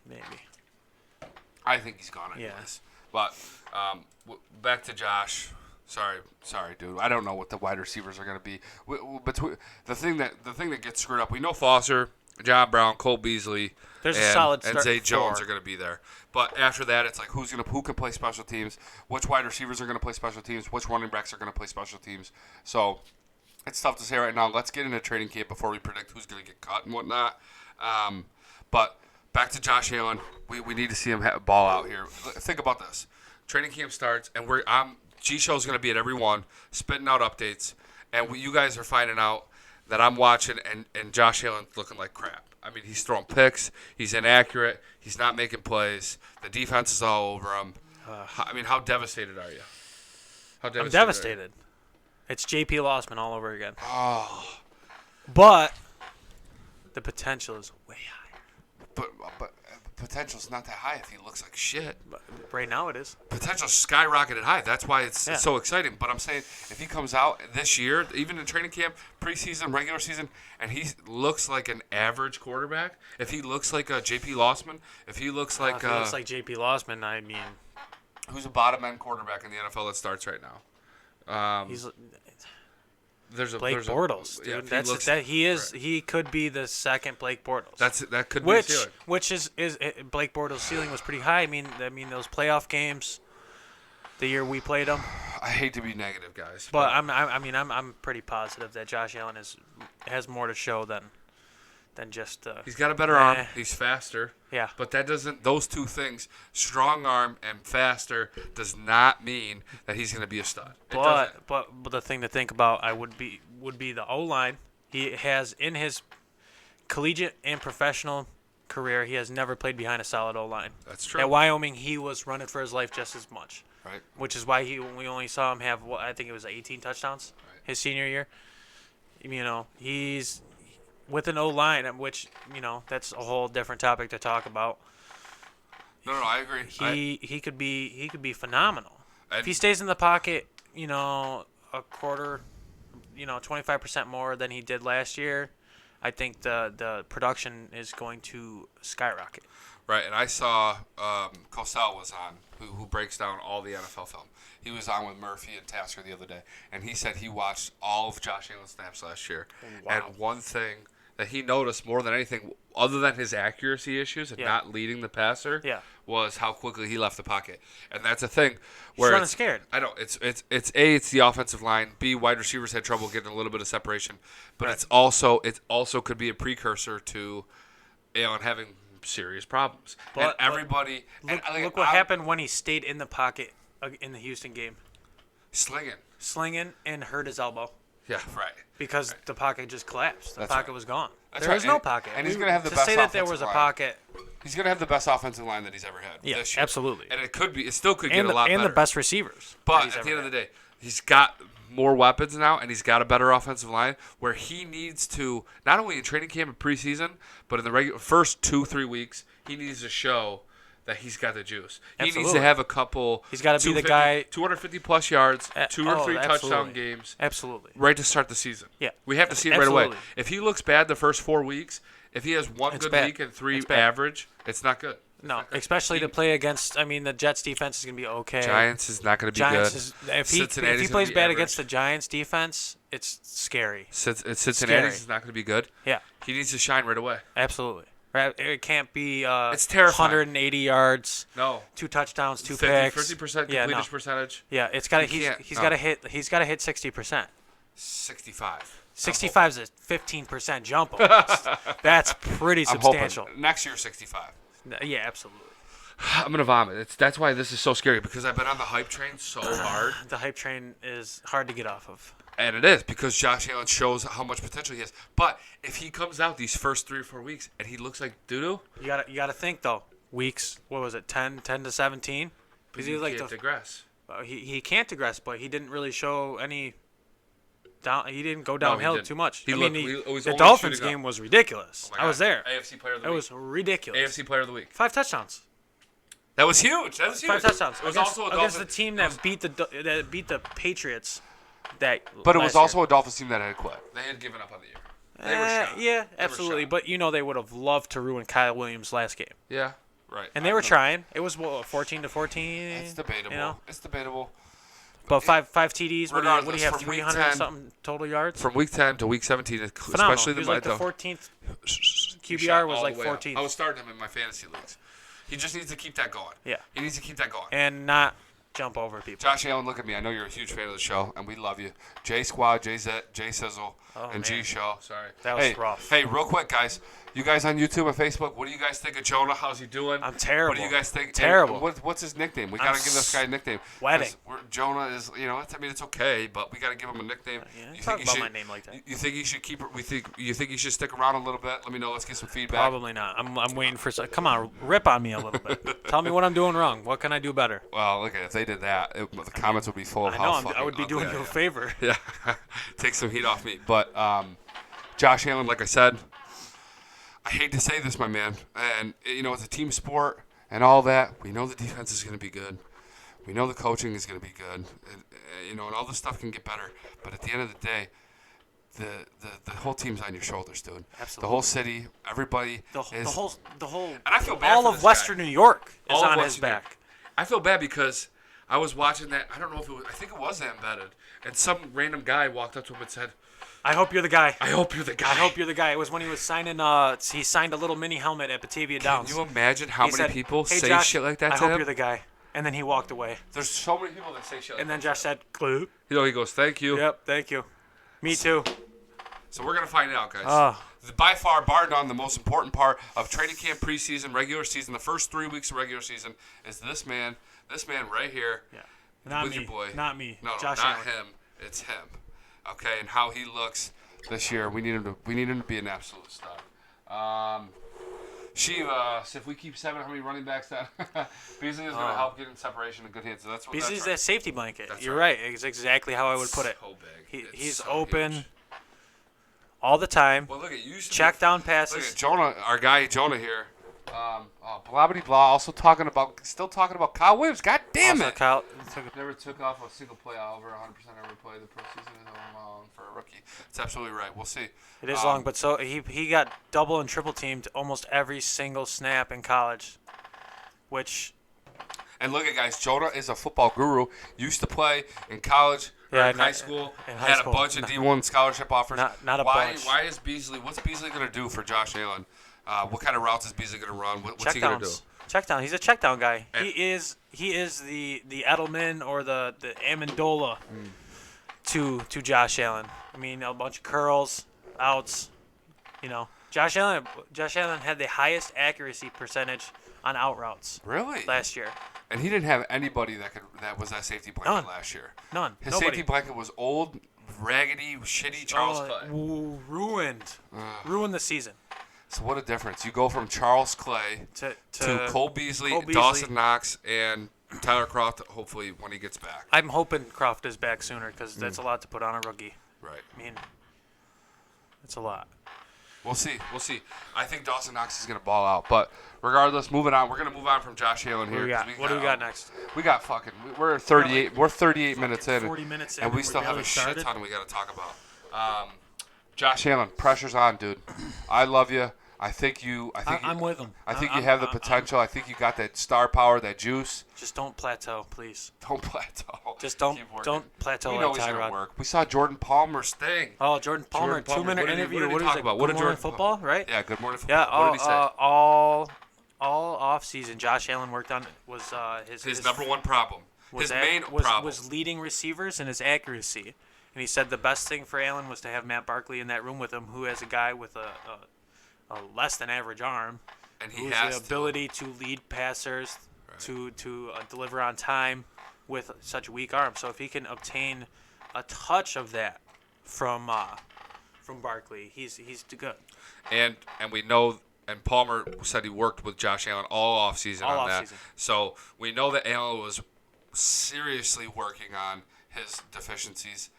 maybe. I think he's gone anyways. Yeah. But back to Josh. Sorry, dude. I don't know what the wide receivers are going to be. Between the thing that gets screwed up, we know Foster, John Brown, Cole Beasley, There's a solid and start Zay Jones four. are going to be there. But after that, it's like who can play special teams? Which wide receivers are going to play special teams? Which running backs are going to play special teams? So it's tough to say right now. Let's get into training camp before we predict who's going to get cut and whatnot. But back to Josh Allen. We need to see him ball out here. Think about this. Training camp starts, and G-Show's going to be at every one, spitting out updates. And you guys are finding out that I'm watching, and Josh Allen's looking like crap. I mean, he's throwing picks. He's inaccurate. He's not making plays. The defense is all over him. I mean, how devastated are you? I'm devastated. It's J.P. Lossman all over again. Oh. But the potential is way high. But potential's not that high if he looks like shit. But right now it is. Potential's skyrocketed high. That's why it's Yeah. so exciting. But I'm saying if he comes out this year, even in training camp, preseason, regular season, and he looks like an average quarterback, if he looks like a J.P. Lossman, if he looks like If it looks like J.P. Lossman, I mean, who's a bottom end quarterback in the NFL that starts right now? he's Blake Bortles, dude. Yeah, if That's looks- that he is. right. He could be the second Blake Bortles. That could be the ceiling. Which is Blake Bortles' ceiling was pretty high. I mean those playoff games, the year we played them. I hate to be negative, guys, But I'm pretty positive that Josh Allen has more to show than just. he's got a better arm. He's faster. Yeah. But that doesn't. Those two things, strong arm and faster, does not mean that he's going to be a stud. It doesn't. But the thing to think about would be the O-line. He has in his collegiate and professional career, he has never played behind a solid O-line. That's true. At Wyoming, he was running for his life just as much. Right. Which is why we only saw him have I think it was 18 touchdowns his senior year. You know, he's with an O-line, which that's a whole different topic to talk about. No, I agree. He could be phenomenal. And- If he stays in the pocket, a quarter, 25% more than he did last year, I think the production is going to skyrocket. Right, and I saw Cosell was on, who breaks down all the NFL film. He was on with Murphy and Tasker the other day, and he said he watched all of Josh Allen's snaps last year. Wow. And one thing that he noticed more than anything, other than his accuracy issues and not leading the passer, was how quickly he left the pocket. And that's a thing where He's running scared. I know it's A, it's the offensive line. B, wide receivers had trouble getting a little bit of separation, but it also could be a precursor to Allen having serious problems. But- and everybody Look what happened when he stayed in the pocket in the Houston game. slinging and hurt his elbow yeah right because the pocket just collapsed. The That's pocket right. was gone. That's There right. was no And- pocket. and he's gonna have the to best say that there was offensive a line. pocket. he's gonna have the best offensive line that he's ever had Yeah, this year. absolutely. And it still could get And a lot better. the best receivers. that But he's at the ever end of the had. day, he's got more weapons now, and he's got a better offensive line where he needs to, not only in training camp and preseason, but in the first 2-3 weeks, he needs to show that he's got the juice. He needs Absolutely. to have a couple. He's gotta be the guy- 250-plus yards, 2 or 3 touchdown absolutely. games, Absolutely. right to start the season. Yeah. We have to see it right away. Absolutely. If he looks bad the first 4 weeks, if he has one It's good bad. week and 3 It's bad. average, it's not good. No, especially to play against. I mean, the Jets defense is going to be okay. Giants is not going to be Giants good. is if he Cincinnati's plays gonna be bad average. against the Giants defense, it's scary. Cincinnati's Scary. is not going to be good. Yeah, He needs to shine right away. absolutely. Right, it can't be. It's terrifying. 180 yards, No. 2 touchdowns, 2 50% picks. 50% Yeah, completion no. percentage. Yeah, it's got. You can't- He's no. got to hit. He's got to hit 60%. 65. 65 is a 15% jump. Almost. That's pretty I'm substantial. hoping next year 65. Yeah, absolutely. I'm gonna vomit. That's why this is so scary because I've been on the hype train so hard, The hype train is hard to get off of. and it is because Josh Allen shows how much potential he has. But if he comes out these first 3 or 4 weeks and he looks like doo-doo, You got to think though. weeks. What was it? 10 to 17. Because he was like digress. He can't digress, but he didn't really show any. He didn't go downhill too much. The Dolphins game was ridiculous. I was there. AFC Player of the Week. It was ridiculous. AFC Player of the Week. 5 touchdowns. That was huge. 5 touchdowns. It was against the team that beat the Patriots. But it was also a Dolphins team that had quit. They had given up on the year. They were shot. Yeah, absolutely. But they would have loved to ruin Kyle Williams' last game. Yeah, right. And they were trying. It was 14-14. It's debatable. It's debatable. But five TDs. What do you have? 300 something total yards from week 10 to week 17, phenomenal. especially he was like the 14th. QBR was like 14th. I was starting him in my fantasy leagues. He just needs to keep that going. Yeah. He needs to keep that going. And not jump over people. Josh Allen, look at me. I know you're a huge fan of the show, and we love you. J Squad, J Sizzle, and G Show. Sorry. That was rough. Hey, real quick, guys. You guys on YouTube and Facebook, what do you guys think of Jonah? How's he doing? I'm terrible. What do you guys think? Terrible. What's his nickname? We got to give this guy a nickname. Wedding. Jonah is, it's okay, but we got to give him a nickname. You talk about my name like that. You think he should keep it? You think he should stick around a little bit? Let me know. Let's get some feedback. Probably not. I'm waiting for. Come on, rip on me a little bit. Tell me what I'm doing wrong. What can I do better? Well, look, if they did that, the comments would be full of how fucking I would be doing you a favor. Yeah, take some heat off me. But Josh Allen, like I said, I hate to say this, my man, and it's a team sport and all that. We know the defense is going to be good. We know the coaching is going to be good, and all this stuff can get better. But at the end of the day, the whole team's on your shoulders, dude. Absolutely. The whole city, everybody, the whole. And I feel bad all for of this Western guy. New York is All of on his Western New York. back. I feel bad because I was watching that. I don't know if it was. I think it was embedded, and some random guy walked up to him and said, I hope you're the guy. I hope you're the guy. I hope you're the guy. It was when he was signing. He signed a little mini helmet at Batavia Downs. Can you imagine how many people hey, say Josh, shit like that I to hope him? you're the guy. And then he walked away. There's so many people that say shit like and then that. Josh said, "Clue." He goes, "Thank you." Yep, thank you. Me too. So we're gonna find out, guys. By far, bar none, the most important part of training camp, preseason, regular season, the first 3 weeks of regular season is this man right here. Yeah. Not with me. your boy. Not me. No, Josh not Allen. him. It's him. Okay, and how he looks this year. We need him to be an absolute stud. Shiva, if we keep 7, how many running backs that Beasley is going to help get in separation and good hands. So that's what Beasley's right. that safety blanket. That's You're right. It's exactly how I would put it. So big. He's so open huge. all the time. Well, look at you. Check down passes. Look at Jonah, our guy Jonah here. Blah blah blah. Also talking about Kyle Williams. God damn Also, it! Kyle Never took off a single play over 100% every play. The postseason is long for a rookie. It's absolutely right. We'll see. It is long, but so he got double and triple teamed almost every single snap in college, which. And look at guys, Jonah is a football guru. Used to play in college, in high school. Had a bunch of D1 scholarship offers. Not a bunch. Why is Beasley? What's Beasley gonna do for Josh Allen? What kind of routes is Beasley gonna run? What's he gonna do? Check down. He's a check down guy. He is the Edelman or the Amendola to Josh Allen. I mean, a bunch of curls, outs. Josh Allen had the highest accuracy percentage on out routes. Really? Last year. And he didn't have anybody that was that safety blanket last year. None. His Nobody. safety blanket was old, raggedy, shitty Charles Clay. Ruined the season. So what a difference. You go from Charles Clay to Cole Beasley, Dawson Knox, and Tyler Croft, hopefully, when he gets back. I'm hoping Croft is back sooner because that's a lot to put on a rookie. Right. I mean, it's a lot. We'll see. I think Dawson Knox is going to ball out. But regardless, moving on. We're going to move on from Josh Allen here. What do we got next? We got we're 38. We're 38 minutes in. 40 minutes in. And we still have a shit ton we got to talk about. Josh Allen, pressure's on, dude. I love you. I'm with him. I think you have the potential. I think you got that star power, that juice. Just don't plateau, please. Don't plateau. Just don't plateau. We know like he's Tyrod. gonna work. We saw Jordan Palmer's thing. Oh, Jordan Palmer, 2-minute interview. What is it? What did Jordan football, right? Yeah, Good Morning Football. Yeah. What did he say? All off season, Josh Allen worked on was his number one problem. His main problem was leading receivers and his accuracy. And he said the best thing for Allen was to have Matt Barkley in that room with him, who has a guy with a less than average arm, and he has the ability to lead passers, right, to deliver on time with such weak arms. So if he can obtain a touch of that from Barkley, he's good. And we know And Palmer said he worked with Josh Allen all offseason on that. So we know that Allen was seriously working on his deficiencies.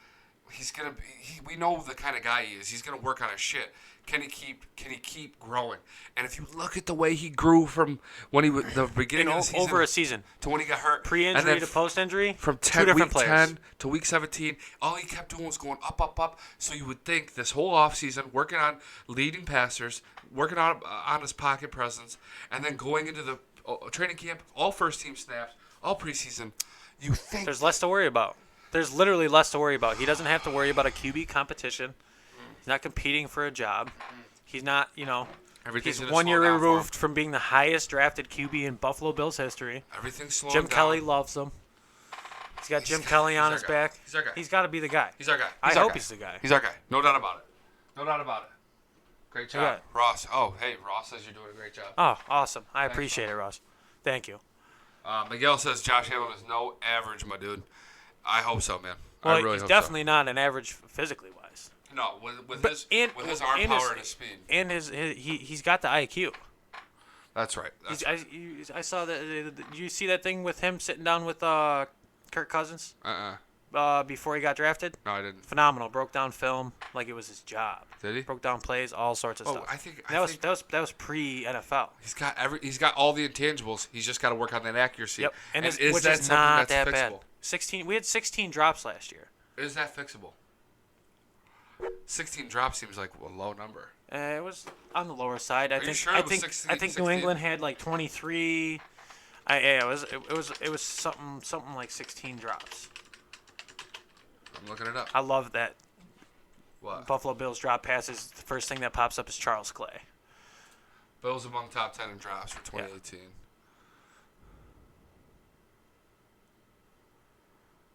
He's gonna be. We know the kind of guy he is. He's gonna work on his shit. Can he keep growing? And if you look at the way he grew from when he was the beginning of the season over a season to when he got hurt, pre-injury to post-injury, from week 10 to week 17, all he kept doing was going up, up, up. So you would think this whole offseason, working on leading passers, working on his pocket presence, and then going into the training camp, all first-team snaps, all preseason, you think there's less to worry about. There's literally less to worry about. He doesn't have to worry about a QB competition. He's not competing for a job. He's not, he's 1 year removed from being the highest drafted QB in Buffalo Bills history. Everything's slowing Jim down. Kelly loves him. He's got Jim Kelly on his back. He's our guy. He's got to be the guy. He's our guy. I hope he's the guy. He's our guy. No doubt about it. No doubt about it. Great job. Yeah. Ross. Oh, hey, Ross says you're doing a great job. Oh, awesome. I appreciate it, Ross. Thank you. Miguel says Josh Allen is no average, my dude. I hope so, man. Well, I really he's hope definitely not an average physically wise. No, with his arm power and his speed. And he's got the IQ. That's right. I saw that. Did you see that thing with him sitting down with Kirk Cousins? Before he got drafted? No, I didn't. Phenomenal. Broke down film like it was his job. Did he? Broke down plays, all sorts of stuff. I think that was pre-NFL. He's got all the intangibles. He's just got to work on that accuracy. Yep. And is which that is something not that's that bad. fixable? 16. We had 16 drops last year. Is that fixable? 16 drops seems like a low number. It was on the lower side. I think. Sure I it was think. 16, I think 16? New England had like 23. It was something like 16 drops. I'm looking it up. I love that. What? Buffalo Bills drop passes. The first thing that pops up is Charles Clay. Bills among top 10 in drops for 2018. Yeah.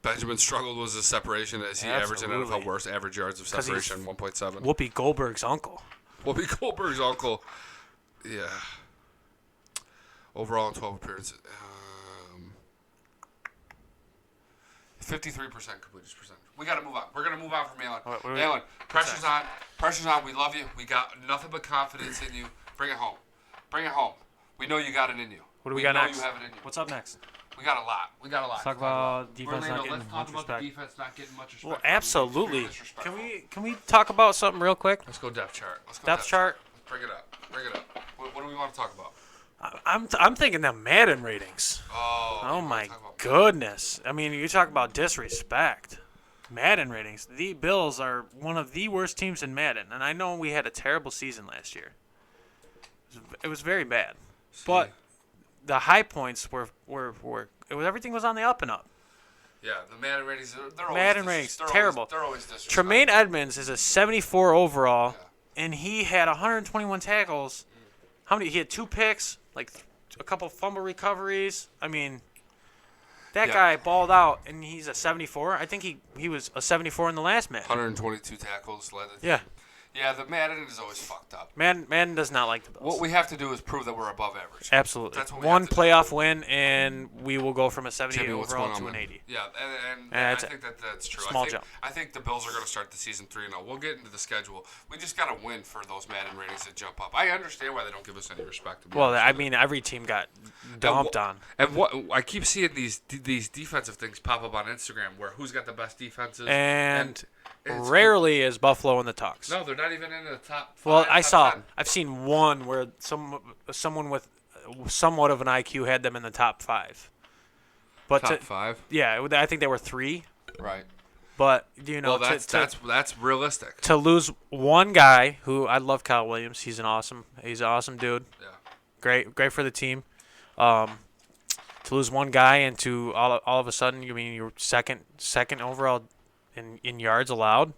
Benjamin struggled with his separation as he averaged an NFL worst average yards of separation, 1.7. Whoopi Goldberg's uncle. Whoopi Goldberg's uncle. Yeah. Overall in 12 appearances. 53% completion percentage. We got to move on. We're going to move on from Allen. Allen, pressure's on. Pressure's on. We love you. We got nothing but confidence in you. Bring it home. Bring it home. We know you got it in you. What do we got next? You have it in you. What's up next? We got a lot. Let's talk about defense not getting much respect. Let's talk about the defense not getting much respect. Well, absolutely. Can we talk about something real quick? Let's go depth chart. Depth chart. Bring it up. Bring it up. What do we want to talk about? I'm thinking the Madden ratings. Oh my goodness. I mean, you talk about disrespect. Madden ratings. The Bills are one of the worst teams in Madden, and I know we had a terrible season last year. It was very bad. But the high points were everything was on the up and up. Yeah, the Madden ratings, they're terrible. They're always disrespectful. Tremaine Edmonds is a 74 overall, and he had 121 tackles. How many? He had 2 picks, like a couple fumble recoveries. I mean, that guy balled out, and he's a 74. I think he was a 74 in the last match. 122 tackles. Yeah, the Madden is always fucked up. Madden does not like the Bills. What we have to do is prove that we're above average. Absolutely. That's what one playoff win, and we will go from a 78 overall to an 80. Yeah, and I think that's true. Small jump. I think the Bills are going to start the season 3-0. We'll get into the schedule. We just got to win for those Madden ratings to jump up. I understand why they don't give us any respect. Well, I mean, every team got dumped on. And what I keep seeing these defensive things pop up on Instagram, where who's got the best defenses, and rarely is Buffalo in the talks. No, they're not even in the top 5. Well, top 10. I've seen one where someone with somewhat of an IQ had them in the top 5. But top 5? Yeah, I think they were 3. Right. But that's realistic. To lose one guy who I love, Kyle Williams. He's an awesome dude. Yeah. Great for the team. To lose one guy and to all of a sudden, you mean you're second overall in yards allowed,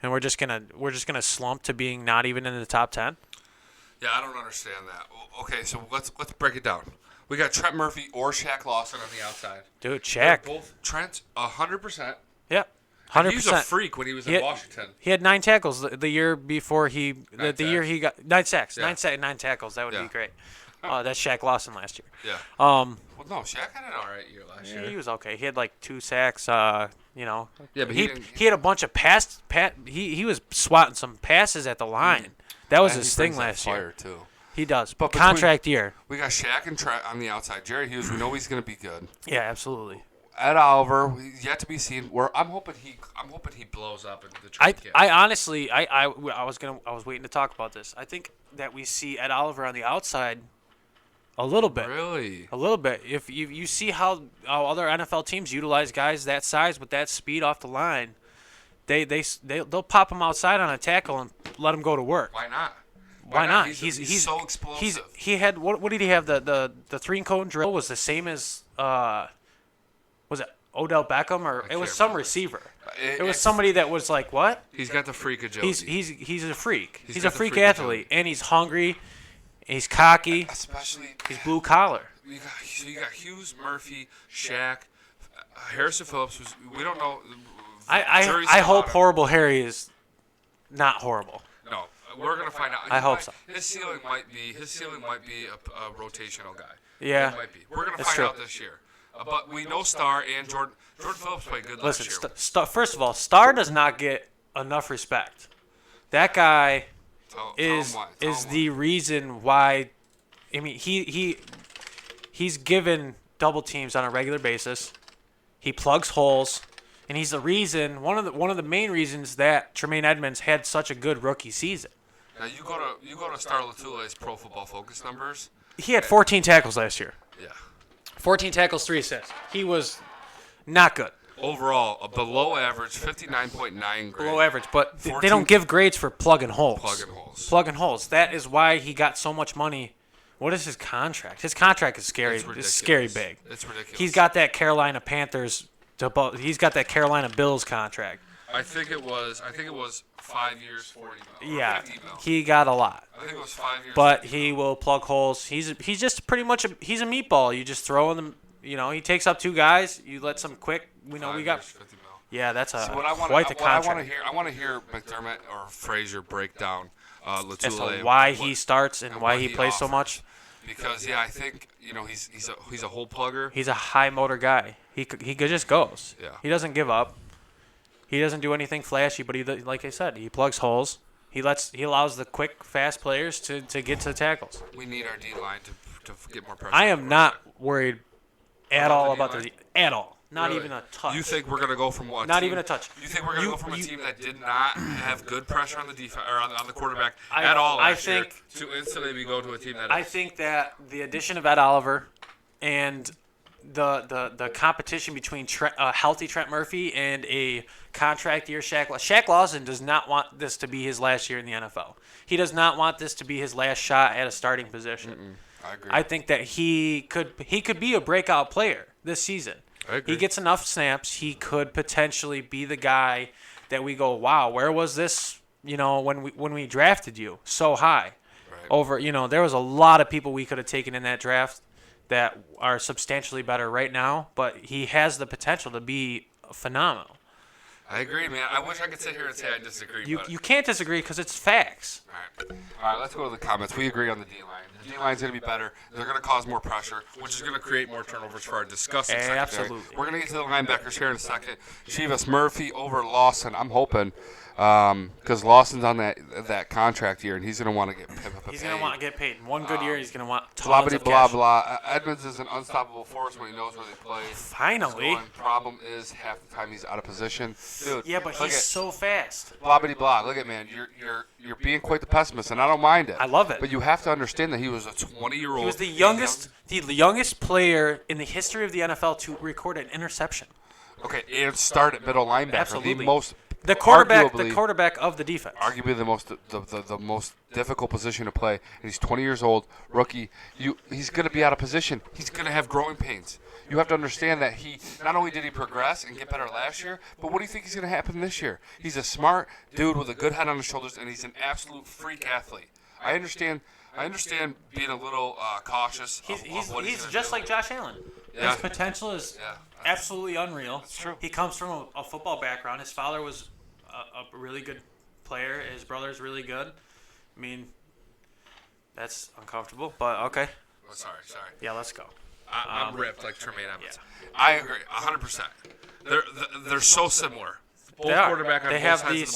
and we're just gonna slump to being not even in the top 10. Yeah, I don't understand that. Okay, so let's break it down. We got Trent Murphy or Shaq Lawson on the outside. Dude, Shaq. Both Trent 100%. Yeah, 100%. He was a freak when he was in Washington. He had 9 tackles the year before the year he got 9 sacks. Yeah. 9 tackles. That would be great. That's Shaq Lawson last year. Yeah. Well, no, Shaq had an all right year last year. He was okay. He had like 2 sacks. Yeah, but he had a bunch of he was swatting some passes at the line. That was his thing last year. Too. He does. But Contract year. We got Shaq and Trent on the outside. Jerry Hughes, we know he's going to be good. Yeah, absolutely. Ed Oliver, yet to be seen. I'm hoping he blows up in the training camp. I honestly, I was waiting to talk about this. I think that we see Ed Oliver on the outside a little bit. Really? A little bit. If you see how other NFL teams utilize guys that size with that speed off the line, they'll pop him outside on a tackle and let him go to work. Why not? Why not? He's so explosive. He had what did he have? The 3-cone drill was the same as was it Odell Beckham or it was some receiver? It was somebody that was like what? He's got the freak agility. He's a freak. He's a got the freak freak athlete, agility. and he's hungry. He's cocky. Especially He's blue collar. you got Hughes, Murphy, Shaq, Harrison Phillips. We don't know. Jury's I still hope out on- Horrible Harry is not horrible. No, we're gonna find out. I hope so. His ceiling might be a rotational guy. Yeah, It might be. We're gonna it's find true. out this year. But we know Starr and Jordan Phillips played good last Listen, year. first of all, Starr does not get enough respect. That guy Tell is him why. Tell him the reason why. I mean, he's given double teams on a regular basis. He plugs holes, and he's the reason one of the main reasons that Tremaine Edmonds had such a good rookie season. why. Now you go to Star Latule's Pro Football Focus numbers. He had 14 tackles last year. Yeah. 14 tackles, 3 assists. He was not good. Overall, a below average, 59.9 grade. Below average, but they 14 don't give grades for plugging holes. Plugging holes. Plugging holes. That is why he got so much money. What is his contract? His contract is scary. It's It's scary ridiculous. big. It's ridiculous. He's got that Carolina Panthers. He's got that Carolina Bills contract. I think it was 5 years, 40 mil. Yeah, 50 mil. he got a lot. I think it was 5 years. But 50 he mil. will plug holes. He's just pretty much he's a meatball. You just throw in them. You know, he takes up 2 guys. You let some quick. We know 5 we got. years, 50 mil. Yeah, that's So what quite the contract. I want to hear McDermott or Frazier break down As Latule. to why what- he starts and why what he plays so offers. much. Because I think he's a hole plugger. He's a high motor guy. He just goes. Yeah. He doesn't give up. He doesn't do anything flashy, but like I said, he plugs holes. He allows the quick, fast players to get to the tackles. We need our D line to get more pressure. I am not worried at About all the about D-line? at all. Not Really? even a touch. You think we're gonna go from what? Not team- even a touch. You think we're gonna go from a team that did not have good pressure on the defense or on the quarterback I- at all I last year think- to instantly we go to a team that I is? think that the addition of Ed Oliver and the competition between a healthy Trent Murphy and a contract year Shaq Lawson does not want this to be his last year in the NFL. He does not want this to be his last shot at a starting position. I agree. I think that he could be a breakout player this season. I agree. He gets enough snaps, he could potentially be the guy that we go, wow, where was this? When we drafted you so high, Right. over there was a lot of people we could have taken in that draft that are substantially better right now, but he has the potential to be phenomenal. I agree, man. I wish I could sit here and say I disagree. You but you can't disagree because it's facts. All right, let's go to the comments. We agree on the D line. The D line's going to be better. They're going to cause more pressure, which is going to create more turnovers for our disgusting secondary. Absolutely. We're going to get to the linebackers here in a second. Chivas Murphy over Lawson. I'm hoping because Lawson's on that contract year, and he's going to want to get paid. He's going to want to get paid. In one good year, he's going to want Blah, tons of blah, cash. blah. Edmonds is an unstoppable force when he knows where they play. Finally. The problem is half the time he's out of position. Dude, Yeah, but look he's at- so fast. blah blah blah. Look at man, you're being quite the pessimist, and I don't mind it. I love it. But you have to understand that he was a 20-year-old. He was the youngest player in the history of the NFL to record an interception. Okay, and start at middle linebacker. Absolutely. The most The quarterback arguably of the defense. arguably the most difficult position to play. And he's 20 years old, rookie. He's going to be out of position. He's going to have growing pains. You have to understand that he not only did he progress and get better last year, but what do you think is going to happen this year? He's a smart dude with a good head on his shoulders, and he's an absolute freak athlete. I understand being a little cautious. He's just like Josh Allen. Yeah. His potential is absolutely unreal. It's true. He comes from a football background. His father was a really good player. His brother's really good. I mean, that's uncomfortable, but okay. Oh, sorry. Yeah, let's go. I'm ripped like Tremaine Edmonds. yeah. I agree, 100%. They're so similar. both quarterback on They both have sides the of the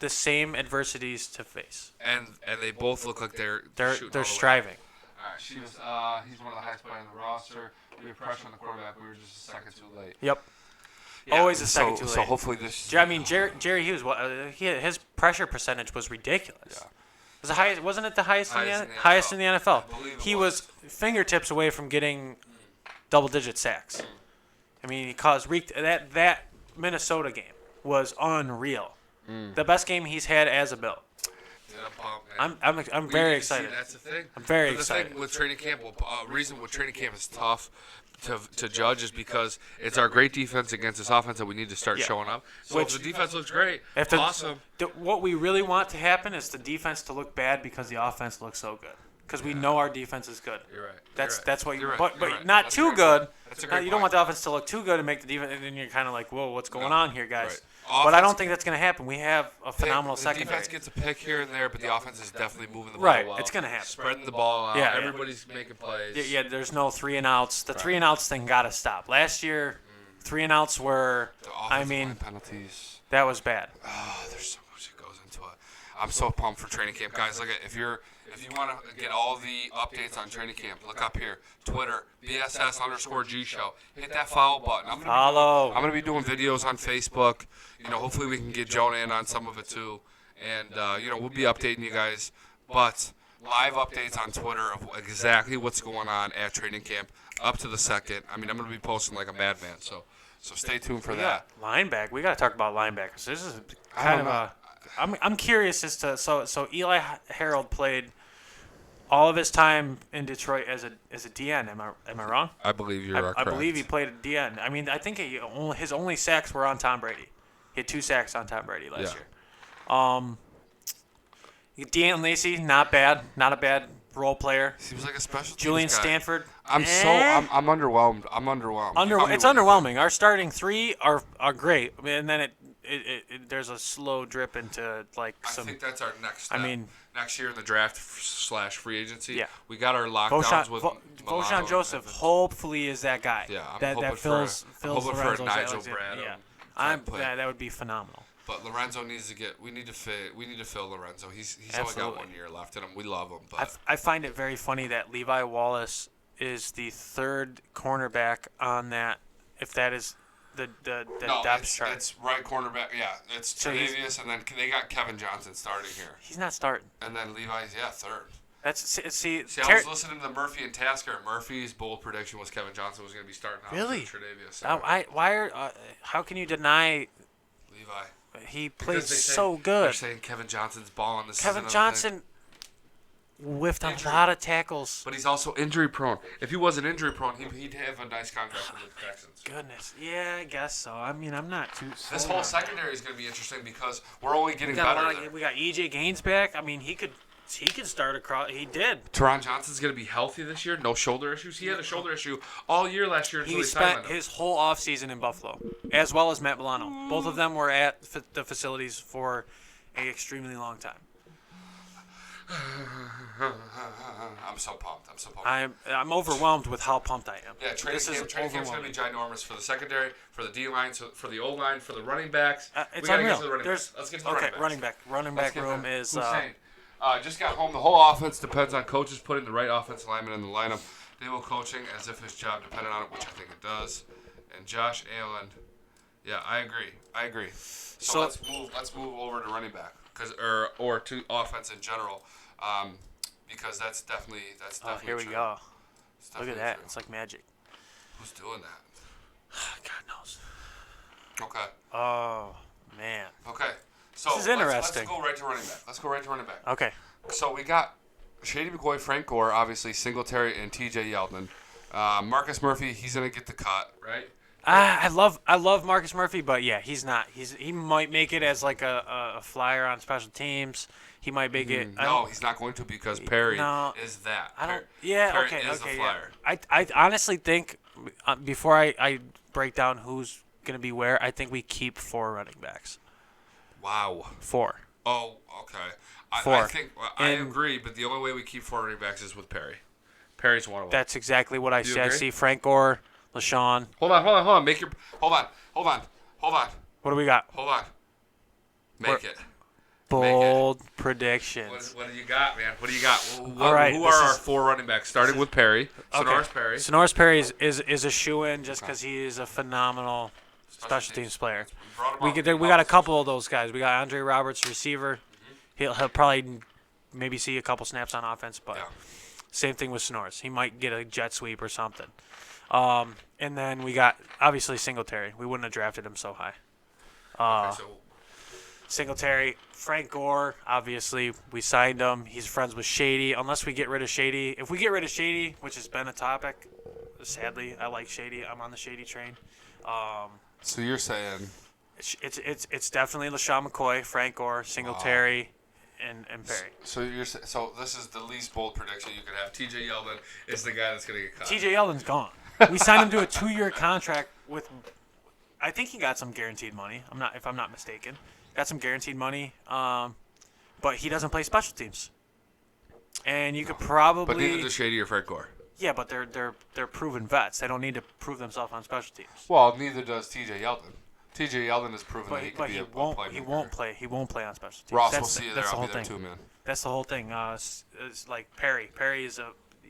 ball. same adversities to face. And they both look like they're shooting They're all the way. striving. All right, he's one of the highest players on the roster. We have pressure on the quarterback. We were just a second too late. Yep. Yeah, Always a second too late. So hopefully this. I mean, Jerry Hughes. His pressure percentage was ridiculous. Yeah. It was the highest. Wasn't it the highest in the NFL? I believe it He was fingertips away from getting double-digit sacks. I mean, he wreaked that Minnesota game was unreal. The best game he's had as a Bill. I'm very excited. That's the thing. I'm very But the excited. thing with training camp, reason with training camp is tough to judge is because it's our great defense against this offense that we need to start showing up. So if the defense looks great, awesome. What we really want to happen is the defense to look bad because the offense looks so good. Because we know our defense is good. You're right. That's what You're right. But You're right. not That's too a great good. point. That's a great You don't point. want the offense to look too good and make the defense, and then you're kind of like, whoa, what's going on here, guys? Right. But I Offense- don't think that's going to happen. We have a phenomenal the secondary. defense gets a pick here and there, but the offense is definitely moving the ball Right, well. it's gonna happen. Spreading the ball out. Yeah. Everybody's making plays. Yeah, there's no 3-and-outs. The 3-and-outs thing got to stop. Last year, 3-and-outs were, The I offensive mean, line penalties. that was bad. Oh, there's so much that goes into it. I'm so pumped for training camp, guys. Look at if you want to get all the updates on training camp, look up here, Twitter, BSS_G show. Hit that follow button. I'm gonna be doing videos on Facebook. Hopefully we can get Jonah in on some of it too, and we'll be updating you guys. But live updates on Twitter of exactly what's going on at training camp up to the second. I mean, I'm gonna be posting like a madman, so stay tuned for that. Linebacker. We got to talk about linebackers. This is kind of a. I'm curious as to so Eli Harold played all of his time in Detroit as a DN. Am I wrong? I believe you're correct. I believe he played a DN. I mean, I think his only sacks were on Tom Brady. He had 2 sacks on Tom Brady last year. Deanne Lacey, not bad. Not a bad role player. Seems like a special. Julian teams guy. Stanford. I'm underwhelmed. I'm underwhelmed. It's underwhelming. Our starting 3 are great, and then there's a slow drip into like some. I think that's our next step. I mean, next year in the draft / free agency. Yeah. We got our lockdowns with Voshon Joseph. Hopefully, is that guy. Yeah, I'm that hoping fills for Nigel Lorenzo's Bradham. Yeah, that would be phenomenal. But Lorenzo needs to get. We need to fill Lorenzo. He's only got 1 year left in him. We love him, but I find it very funny that Levi Wallace is the 3rd cornerback on that. If that is the depth chart. It's right cornerback. Yeah, it's So he's- Tre'Davious, and then they got Kevin Johnson starting here, He's not starting. and then Levi's 3rd. That's see. I was listening to Murphy and Tasker. Murphy's bold prediction was Kevin Johnson was going to be starting out. Really? Tre'Davious. How can you deny? Levi. He Because plays they say- so They're good. saying Kevin Johnson's balling. This Kevin is another Johnson thing. whiffed a Injury. lot of tackles. But he's also injury prone. If he wasn't injury prone, he'd have a nice contract with the Texans. Goodness, yeah, I guess so. I mean, I'm not too. This sold whole on secondary is going to be interesting because we're only getting We got, better. there. we got EJ Gaines back. I mean, he could start across. He did. Teron Johnson's going to be healthy this year. No shoulder issues. He had a shoulder issue all year last year until He he spent signed him. his whole offseason in Buffalo, as well as Matt Milano. Both of them were at the facilities for an extremely long time. I'm so pumped. I'm overwhelmed with how pumped I am. Yeah, training This is camp's going to be ginormous for the secondary, for the D line, for the O line, for the running backs. It's we gotta unreal. Get to the running backs. Let's get to the Okay, running backs. running Let's back get room them. is. Hussein. Just got home. The whole offense depends on coaches putting the right offensive lineman in the lineup. Dable coaching as if his job depended on it, which I think it does. And Josh Allen. Yeah, I agree. So let's move over to running back, or to offense in general, because that's definitely Here we true. go. It's Look at definitely that. true. It's like magic. Who's doing that? God knows. Okay. Oh man. Okay. So This is interesting. Let's go right to running back. Okay. So we got Shady McCoy, Frank Gore, obviously Singletary, and T.J. Yeldon. Marcus Murphy, he's gonna get the cut, right? I love Marcus Murphy, but yeah, he's not. He might make it as like a flyer on special teams. He might make it. No, he's not going to because Perry No, is that. I don't. Yeah. Perry Okay. is Okay. the Yeah. flyer. I honestly think before I break down who's gonna be where, I think we keep 4 running backs. Wow. 4. Oh, okay. I 4. think I And- agree, but the only way we keep 4 running backs is with Perry. Perry's one of them. That's exactly what I Do you see. I agree? see Frank Gore, LaShawn. Hold on. Hold on. What do we got? Hold on. Make it. Bold predictions. What do you got, man? What do you got? All right, Who are our 4 running backs? Starting with Perry. Sonoris Perry. Sonoris Perry is a shoo-in just because he is a phenomenal special teams player. We got a couple of those guys. We got Andre Roberts, receiver. He'll probably maybe see a couple snaps on offense, but same thing with Sonoris. He might get a jet sweep or something. And then we got, obviously, Singletary. We wouldn't have drafted him so high. Singletary, Frank Gore, obviously, we signed him. He's friends with Shady. Unless we get rid of Shady. If we get rid of Shady, which has been a topic, sadly, I like Shady. I'm on the Shady train. So you're saying it's definitely LaShawn McCoy, Frank Gore, Singletary, and Perry. So this is the least bold prediction you could have. TJ Yeldon is the guy that's going to get cut. TJ Yeldon's gone. We signed him to a 2-year contract with, I think he got some guaranteed money. If I'm not mistaken. Got some guaranteed money, but he doesn't play special teams. And you could probably. But neither does Shady or Frank Gore. Yeah, but they're proven vets. They don't need to prove themselves on special teams. Well, neither does TJ Yeldon. TJ Yeldon has proven that he can be a playmaker. He won't play on special teams. Ross, we'll see you there. I'll be there too, man. That's the whole thing. It's like Perry. Perry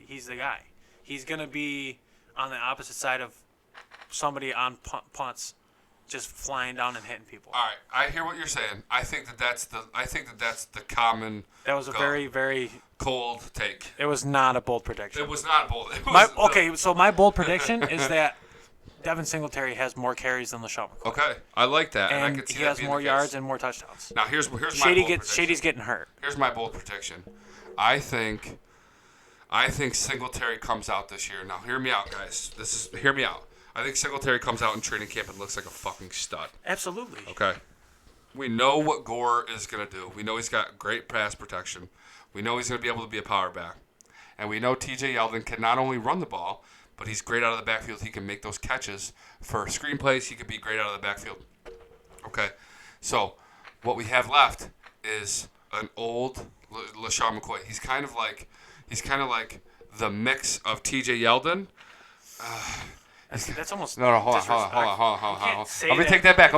he's the guy. He's gonna be on the opposite side of somebody on punts, just flying down and hitting people. All right, I hear what you're saying. I think that's the common. That was a very, very cold take. It was not a bold prediction. It was not bold. So my bold prediction is that Devin Singletary has more carries than LaShawn McCoy. Okay, I like that, and I can see he has more yards and more touchdowns. Now here's my bold prediction. Shady's getting hurt. Here's my bold prediction. I think Singletary comes out this year. Now hear me out, guys. Hear me out. I think Singletary comes out in training camp and looks like a fucking stud. Absolutely. Okay. We know what Gore is going to do. We know he's got great pass protection. We know he's going to be able to be a power back. And we know TJ Yeldon can not only run the ball, but he's great out of the backfield. He can make those catches for screenplays. He could be great out of the backfield. Okay. So what we have left is an old LaShawn McCoy. He's kind of like the mix of TJ Yeldon. That's almost no. Hold on. Let me take that back.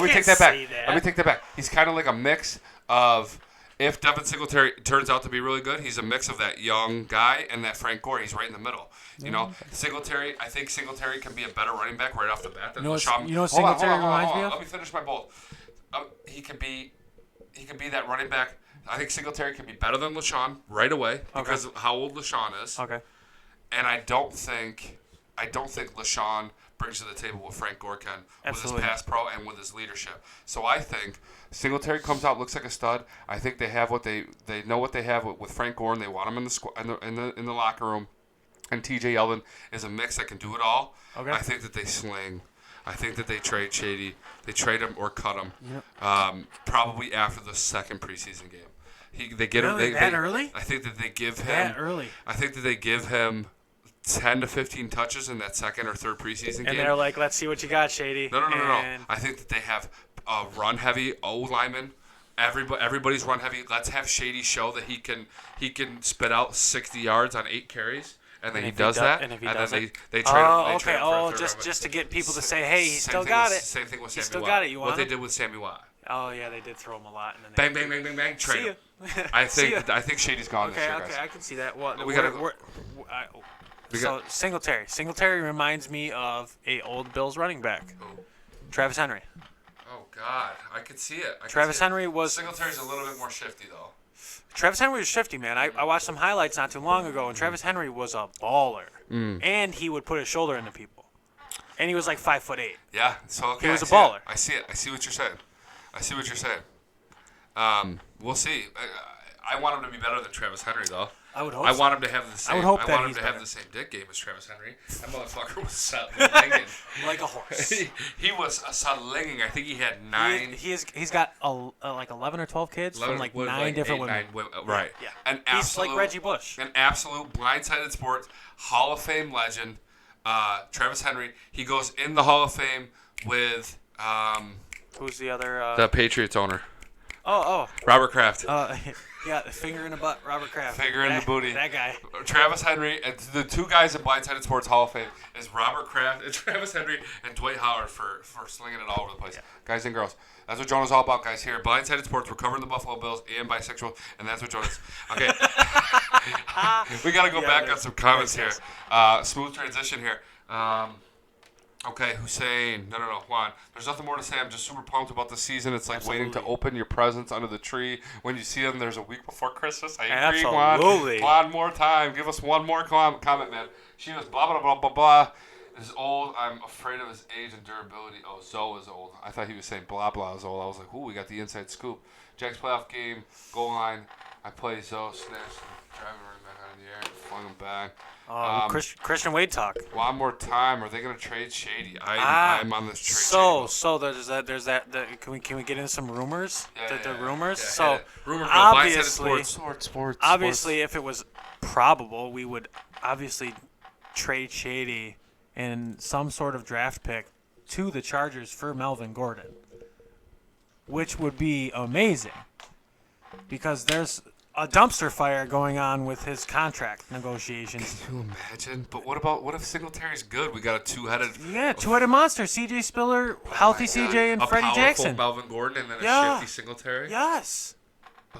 He's kind of like a mix of, if Devin Singletary turns out to be really good, he's a mix of that young guy and that Frank Gore. He's right in the middle. You know, Singletary. I think Singletary can be a better running back right off the bat than LaShawn. You know what Singletary reminds me of? Let me finish my bold. He could be that running back. I think Singletary can be better than LaShawn right away because of how old LaShawn is. Okay. And I don't think LaShawn brings to the table what Frank Gore can with his pass pro and with his leadership. So I think Singletary comes out, looks like a stud. I think they have they know what they have with Frank Gore, and they want him in the locker room. And TJ Yeldon is a mix that can do it all. Okay. I think that they sling. I think that they trade Shady. They trade him or cut him. Yep. Probably after the second preseason game. They get him early. I think that they give him that early. I think that they give him 10 to 15 touches in that second or third preseason game. And they're like, let's see what you got, Shady. No. I think that they have a run-heavy O-lineman. Everybody's run-heavy. Let's have Shady show that he can spit out 60 yards on 8 carries. And then he does that. And they trade him. Just to get people to say, hey, he still got it. Same thing with Sammy Watt. Still got it. You want what they did with Sammy Watt. Oh, yeah, they did throw him a lot. And then bang, trade him. I think Shady's gone this year, guys. Okay, I can see that. Well, So Singletary. Singletary reminds me of a old Bills running back, Travis Henry. Oh God, I could see it. Travis Henry was. Singletary's a little bit more shifty though. Travis Henry was shifty, man. I watched some highlights not too long ago, and Travis Henry was a baller, and he would put his shoulder into people, and he was like 5'8". Yeah, so okay. He was a baller. I see it. I see what you're saying. We'll see. I want him to be better than Travis Henry though. I would hope. I want him to have the same. I want him to have the same dick game as Travis Henry. That motherfucker was slinging like a horse. he was slinging. I think he had 9. He's got like 11 or 12 kids from like 9 different women. Right. Yeah. He's like Reggie Bush. An absolute blindsided sports Hall of Fame legend. Travis Henry. He goes in the Hall of Fame with who's the other? The Patriots owner. Robert Kraft. Yeah, finger in the butt, Robert Kraft. Finger in the booty. That guy. Travis Henry, and the two guys in Blindsided Sports Hall of Fame is Robert Kraft and Travis Henry and Dwight Howard for slinging it all over the place. Yeah. Guys and girls. That's what Jonah's all about, guys. Here at Blindsided Sports, we're covering the Buffalo Bills and bisexual, and that's what Jonah's. Okay. We got to go back on some comments here. Smooth transition here. Okay, Hussein. No, Juan. There's nothing more to say. I'm just super pumped about the season. It's like waiting to open your presents under the tree. When you see them, there's a week before Christmas. I agree, Juan. One more time. Give us one more comment, man. She was blah, blah, blah, blah, blah. Is old. I'm afraid of his age and durability. Oh, Zoe is old. I thought he was saying blah, blah is old. I was like, ooh, we got the inside scoop. Jack's playoff game, goal line. I play Zoe, snatched, driving running back out of the air, flung him back. Christian Wade talk. One more time. Are they going to trade Shady? I'm on this trade. So there's that. Can we get into some rumors? The rumors. Yeah, so rumor obviously, sports. Obviously, if it was probable, we would obviously trade Shady in some sort of draft pick to the Chargers for Melvin Gordon, which would be amazing because there's a dumpster fire going on with his contract negotiations. Can you imagine? But what if Singletary's good? We got a two-headed monster. C.J. Spiller, healthy C.J. and Freddie Jackson. Melvin Gordon and then a shifty Singletary. Yes,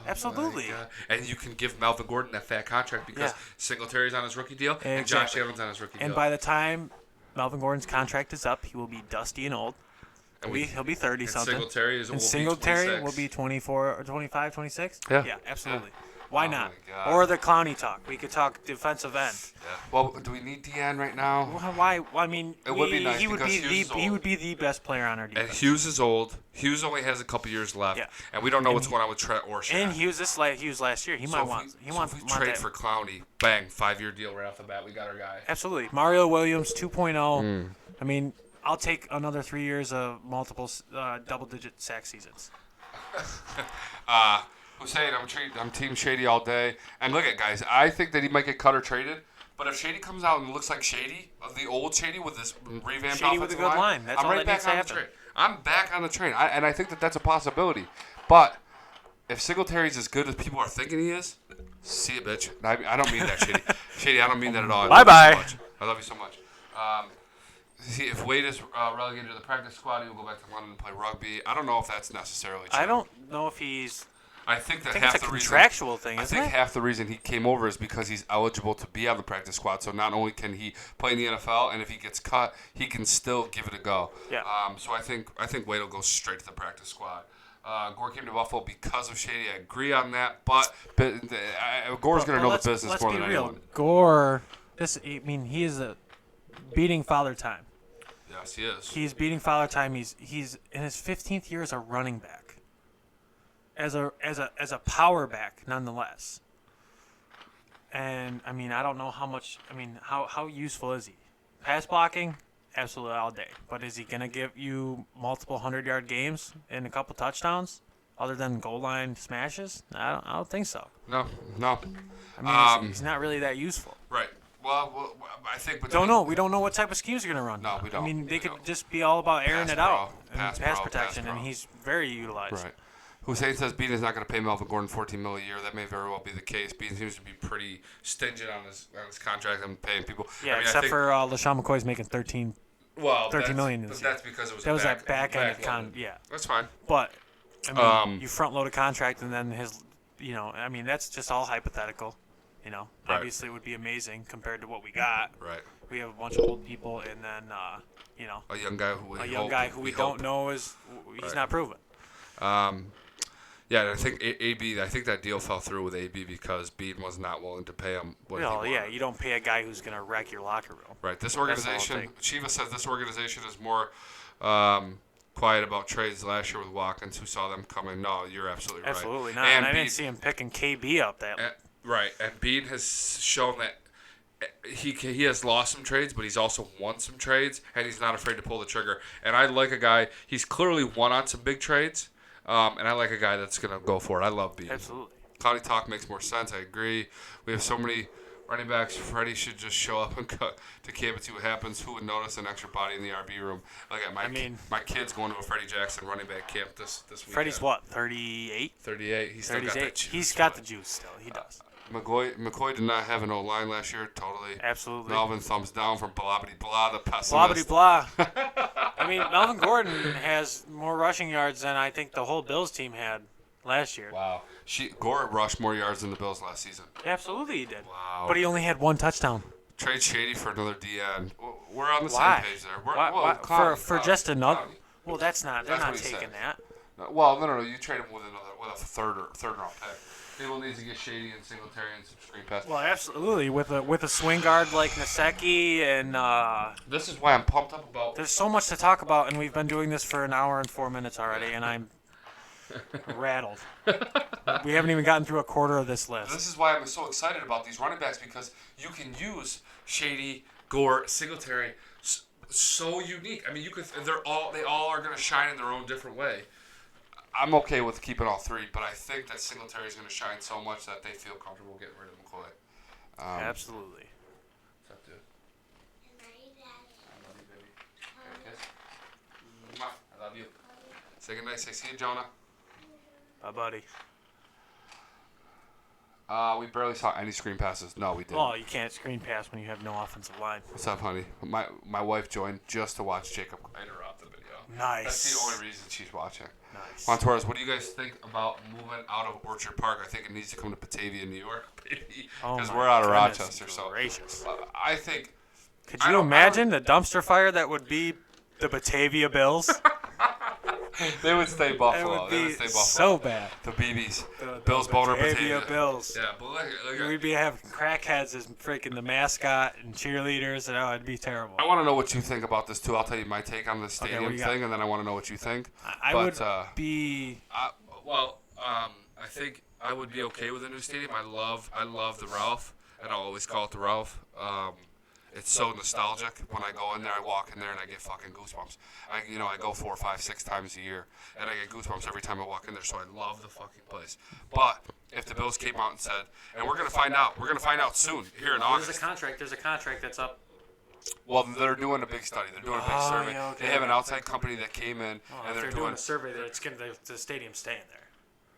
absolutely. And you can give Melvin Gordon that fat contract because Singletary's on his rookie deal and Josh Allen's on his rookie deal. And by the time Melvin Gordon's contract is up, he will be dusty and old. He'll be 30-something. Singletary will be 24 or 25, 26? Yeah. Yeah, absolutely. Why not? Or the Clowney talk. We could talk defensive end. Yeah. Well, do we need Deanne right now? Why? I mean, it would be nice he would be the best player on our defense. And Hughes is old. Hughes only has a couple years left. Yeah. And we don't know what's going on with Trent or Shaq. And Hughes last year. He wants if we trade for Clowney, bang, 5-year deal right off the bat. We got our guy. Absolutely. Mario Williams 2.0. I mean, I'll take another 3 years of multiple double-digit sack seasons. Hussein, I'm Team Shady all day. And look at guys, I think that he might get cut or traded. But if Shady comes out and looks like Shady, the old Shady with this revamped Shady with a good line, that's all that needs to happen. I'm back on the train, and I think that that's a possibility. But if Singletary's as good as people are thinking he is, see it, bitch. I don't mean that, Shady. Shady, I don't mean that at all. Bye-bye. I love you so much. See, if Wade is relegated to the practice squad, he will go back to London and play rugby. I don't know if that's necessarily true. I don't know if he's... I think it's a contractual thing, isn't it? I think half the reason he came over is because he's eligible to be on the practice squad. So not only can he play in the NFL, and if he gets cut, he can still give it a go. Yeah. So I think Wade will go straight to the practice squad. Gore came to Buffalo because of Shady. I agree on that, but Gore's going to know the business more than anyone. Gore, he is beating Father Time. Yes, he is. He's beating Father Time. He's in his 15th year as a running back. As a power back, nonetheless. And I don't know how much. How useful is he? Pass blocking, absolutely all day. But is he gonna give you multiple 100-yard games and a couple touchdowns, other than goal line smashes? I don't think so. No. He's not really that useful. Right. Well, I think. We don't know what type of schemes you're gonna run. No, we don't. They could just be all about airing it out and pass protection, and he's very utilized. Right. Hussein says Bean is not going to pay Melvin Gordon $14 million a year. That may very well be the case. Bean seems to be pretty stingent on his contract and paying people. Yeah, except for LaShawn McCoy's making $13 million this year. That's because it was that back end. Yeah, that's fine. But you front load a contract and then that's just all hypothetical. Right. Obviously it would be amazing compared to what we got. Right. We have a bunch of old people and then a young guy who we don't know he's not proven. Yeah, I think I think that deal fell through with AB because Bean was not willing to pay him what he wanted. You don't pay a guy who's going to wreck your locker room. Right. This organization, Shiva says this organization is more quiet about trades last year with Watkins, who saw them coming. No, you're absolutely right. Absolutely not. And I didn't see him picking KB up that way. Right. And Bean has shown that he has lost some trades, but he's also won some trades, and he's not afraid to pull the trigger. And I like a guy, he's clearly won on some big trades. And I like a guy that's going to go for it. I love Bean. Absolutely. Cloudy talk makes more sense. I agree. We have so many Running backs, Freddie should just show up and cut to camp and see what happens. Who would notice an extra body in the RB room? Look at my kid's going to a Freddie Jackson running back camp this weekend. Freddie's what, 38? 38. He's still got that juice. He's got the juice still. He does. McCoy did not have an O-line last year. Totally. Absolutely. Melvin, thumbs down from Blobbity Blah, the pessimist. Blobbity blah. I mean, Melvin Gordon has more rushing yards than I think the whole Bills team had last year. Wow. Gore rushed more yards than the Bills last season. Absolutely he did. Wow. But he only had 1 touchdown. Trade Shady for another DN. We're on the Why? same page there. Why? For just another? Clowney. Well, that's not. They're That's not what he taking said. that. Well, no. You trade him with a third round pick. People need to get Shady and Singletary and some screen pass. Well, absolutely. With a swing guard like Nasecki and This is why I'm pumped up about. there's so much to talk about, and we've been doing this for an hour and 4 minutes already, and I'm rattled. We haven't even gotten through a quarter of this list. This is why I'm so excited about these running backs because you can use Shady, Gore, Singletary, so unique. I mean, you could. They all are going to shine in their own different way. I'm okay with keeping all three, but I think that Singletary is going to shine so much that they feel comfortable getting rid of McCoy. Absolutely. What's up, dude? I love you, baby. Okay, kiss. I love you. Say goodnight. Say see you, Jonah. Bye, buddy. We barely saw any screen passes. No, we didn't. Well, you can't screen pass when you have no offensive line. What's up, honey? My wife joined just to watch Jacob interrupt the video. Nice. That's the only reason she's watching. Nice. Juan Torres, what do you guys think about moving out of Orchard Park? I think it needs to come to Batavia, New York, because we're out of Rochester. So gracious. I think. Could you imagine the dumpster fire that would be the Batavia Bills? They would stay Buffalo. It would They be would stay Buffalo. so bad. The BBs. The Bills, Boner, Batavia Batavia. Bills. Yeah, but look at We'd be having crackheads as freaking the mascot and cheerleaders, and it'd be terrible. I want to know what you think about this too. I'll tell you my take on the what stadium do you got? thing, and then I want to know what you think. I would be. I think I would be okay with a new stadium. I love the Ralph, and I'll always call it the Ralph. It's so nostalgic. When I go in there, I walk in there and I get fucking goosebumps. I go 4, 5, 6 times a year, and I get goosebumps every time I walk in there. So I love the fucking place. But if the Bills came out and said, and we're gonna find out soon here in August. There's a contract that's up. Well, they're doing a big study. They're doing a big survey. Yeah, okay. They have an outside company that came in, and If they're doing a survey, that it's gonna the stadium's staying there.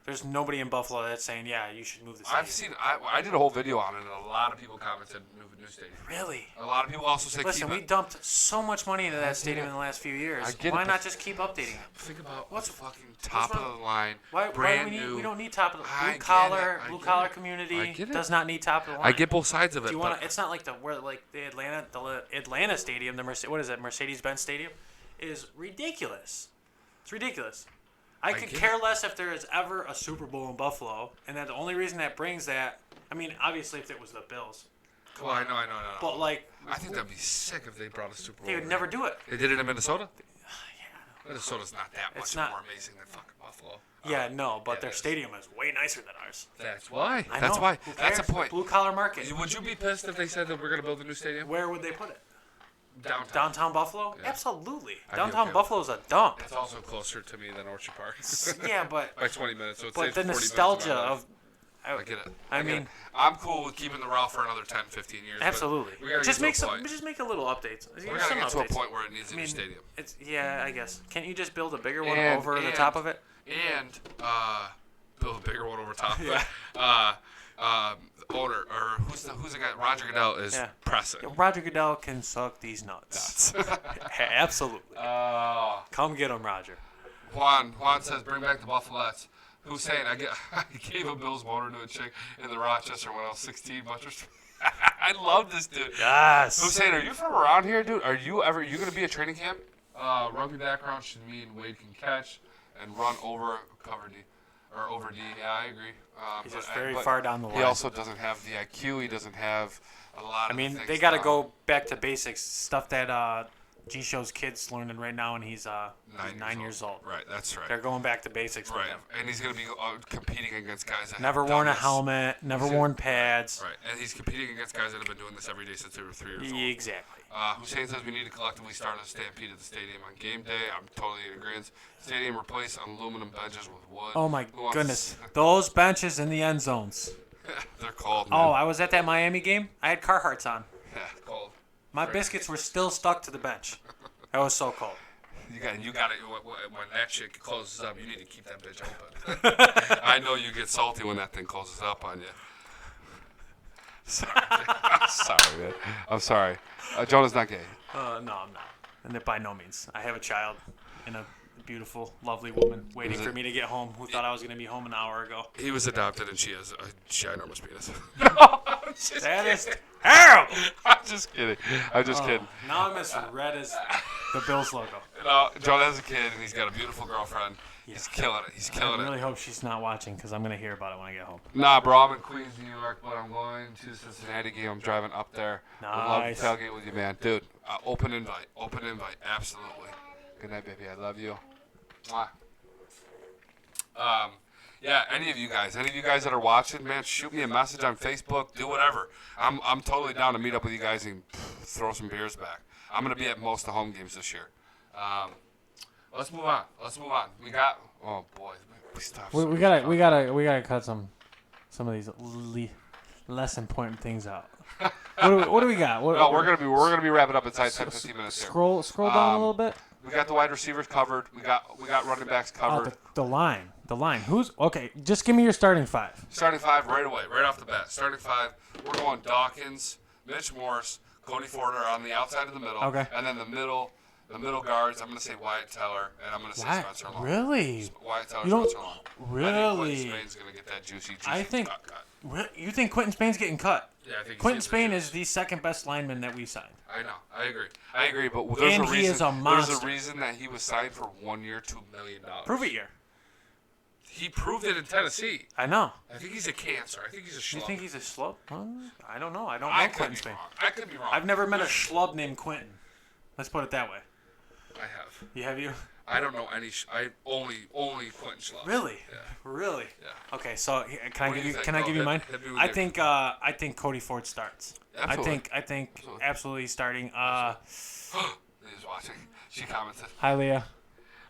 There's nobody in Buffalo that's saying, yeah, you should move the stadium. I did a whole video on it, and a lot of people commented move a new stadium. Really? A lot of people also say Listen, keep we it. dumped so much money into that stadium in the last few years. I get Why it, not but just keep updating it? Think about What's- what's fucking top wrong? of the line, Why brand do new. we don't need top of the I blue get collar. it, I Blue get collar it. I community get it. does not need top of the line. I get both sides of it. Do you want but to? It's not like the Atlanta Stadium. What is it? Mercedes-Benz Stadium is ridiculous. It's ridiculous. I could get care less if there is ever a Super Bowl in Buffalo, and that the only reason that brings that. I mean, obviously, if it was the Bills. Well, I know. But like, I think that'd be sick if they brought a Super Bowl. they would never do it. They did it in Minnesota. Minnesota's not that much It's not- more amazing than fucking Buffalo. Yeah, no, but yeah, their it is. stadium is way nicer than ours. That's why. I That's know. why. Who That's a cares? point. Blue collar market. Would you be pissed if they said that we're gonna build a new stadium Where would they put it? downtown? Downtown Buffalo? Yeah. Absolutely. I'd be Downtown okay with Buffalo's a dump. It's also closer to me than Orchard Park. Yeah, but By 20 minutes, so it's but the 40 minutes nostalgia my life. of. I get it. I get mean, it. I'm cool with keeping the Ralph for another 10, 15 years. but absolutely. we gotta Just get make to a point. just make a little updates. We gotta get to a point where it needs a I new mean, stadium. I guess. Can't you just build a bigger one And- over the and- top of it? And build a bigger one over top of Yeah. it. Owner or who's the guy? Roger Goodell is Yeah. pressing. Roger Goodell can suck these nuts. Absolutely. Come get him, Roger. Juan says, bring back the Buffalettes. Hussein, I gave a Bills motor to a chick in the Rochester when I was 16. I love this dude. Yes. Hussein, are you from around here, dude? Are you going to be at training camp? Rugby background should mean Wade can catch and run over cover D. Or over D. Yeah, I agree. He's just very far down the line. He also doesn't have the IQ. He doesn't have a lot of I mean, things they got to down. go back to basics, stuff that G-Show's kid's learning right now, and he's 9 years old. Right, that's right. They're going back to basics with Right, him. and he's going to be competing against guys that Never have worn done a this. helmet, never worn pads. Right, and he's competing against guys that have been doing this every day since they were 3 years old. Exactly. Hussein says we need to collectively start a stampede at the stadium on game day. I'm totally in agreement. Stadium replace aluminum benches with wood. Oh my Who wants goodness, to- those benches in the end zones. They're cold, man. Oh, I was at that Miami game. I had Carhartts on. Yeah, cold. My biscuits were still stuck to the bench. That was so cold. You got it. When that shit closes up, you need to keep that bitch open. I know you get salty when that thing closes up on you. Sorry, I'm sorry, man. I'm sorry. Jonah's not gay. No, I'm not. And by no means. I have a child and a beautiful, lovely woman waiting for me to get home who thought I was going to be home an hour ago. He was adopted, and she has a ginormous penis. That is terrible. I'm just kidding. I'm just kidding. Now I'm as red as the Bills logo. No, Jonah has a kid, and he's got a beautiful girlfriend. He's killing it. He's killing I it. really hope she's not watching because I'm going to hear about it when I get home. Nah, bro, I'm in Queens, New York, but I'm going to the Cincinnati game. I'm driving up there. Would love to Nice. tailgate with you, man. Dude, open invite. Open invite. Absolutely. Good night, baby. I love you. Mwah. Yeah, any of you guys that are watching, man, shoot me a message on Facebook. Do whatever. I'm totally down to meet up with you guys and throw some beers back. I'm going to be at most of the home games this year. Let's move on. We got. Oh boy, we stopped. We gotta cut some of these less important things out. What do we got? No, we're gonna be wrapping up inside 10-15 minutes here. Scroll down a little bit. We got the wide receivers covered. We got running backs covered. The line. Who's okay? Just give me your starting five. Starting five right away, right off the bat. Starting five. We're going Dawkins, Mitch Morse, Cody Ford on the outside of the middle. Okay. And then the middle guards. I'm gonna say Wyatt Teller, and I'm gonna say Spencer Long. Really? Wyatt Teller, You don't Spencer Long. really? I think Quentin Spain's gonna get that juicy I think. cut. You think Quentin Spain's getting cut? Yeah, I think Quentin Spain is the second best lineman that we signed. I know. I agree. But there's And a reason. he is a monster. There's a reason that he was signed for 1 year, $2 million. Prove it here. He proved it in Tennessee. I know. I think he's a cancer. I think he's a schlub. You think he's a schlub? I don't know. I don't know I could Quentin be Spain. wrong. I could be wrong. I've never met a schlub named Quentin. Let's put it that way. I have. You have you? I don't know any. I only Quentin Schlub. Really? Yeah. Really? Yeah. Okay, so can What do you think? I give you mine? Hit me with I your- think Cody Ford starts. Absolutely. I think absolutely starting. He's watching. She commented. Hi Leah.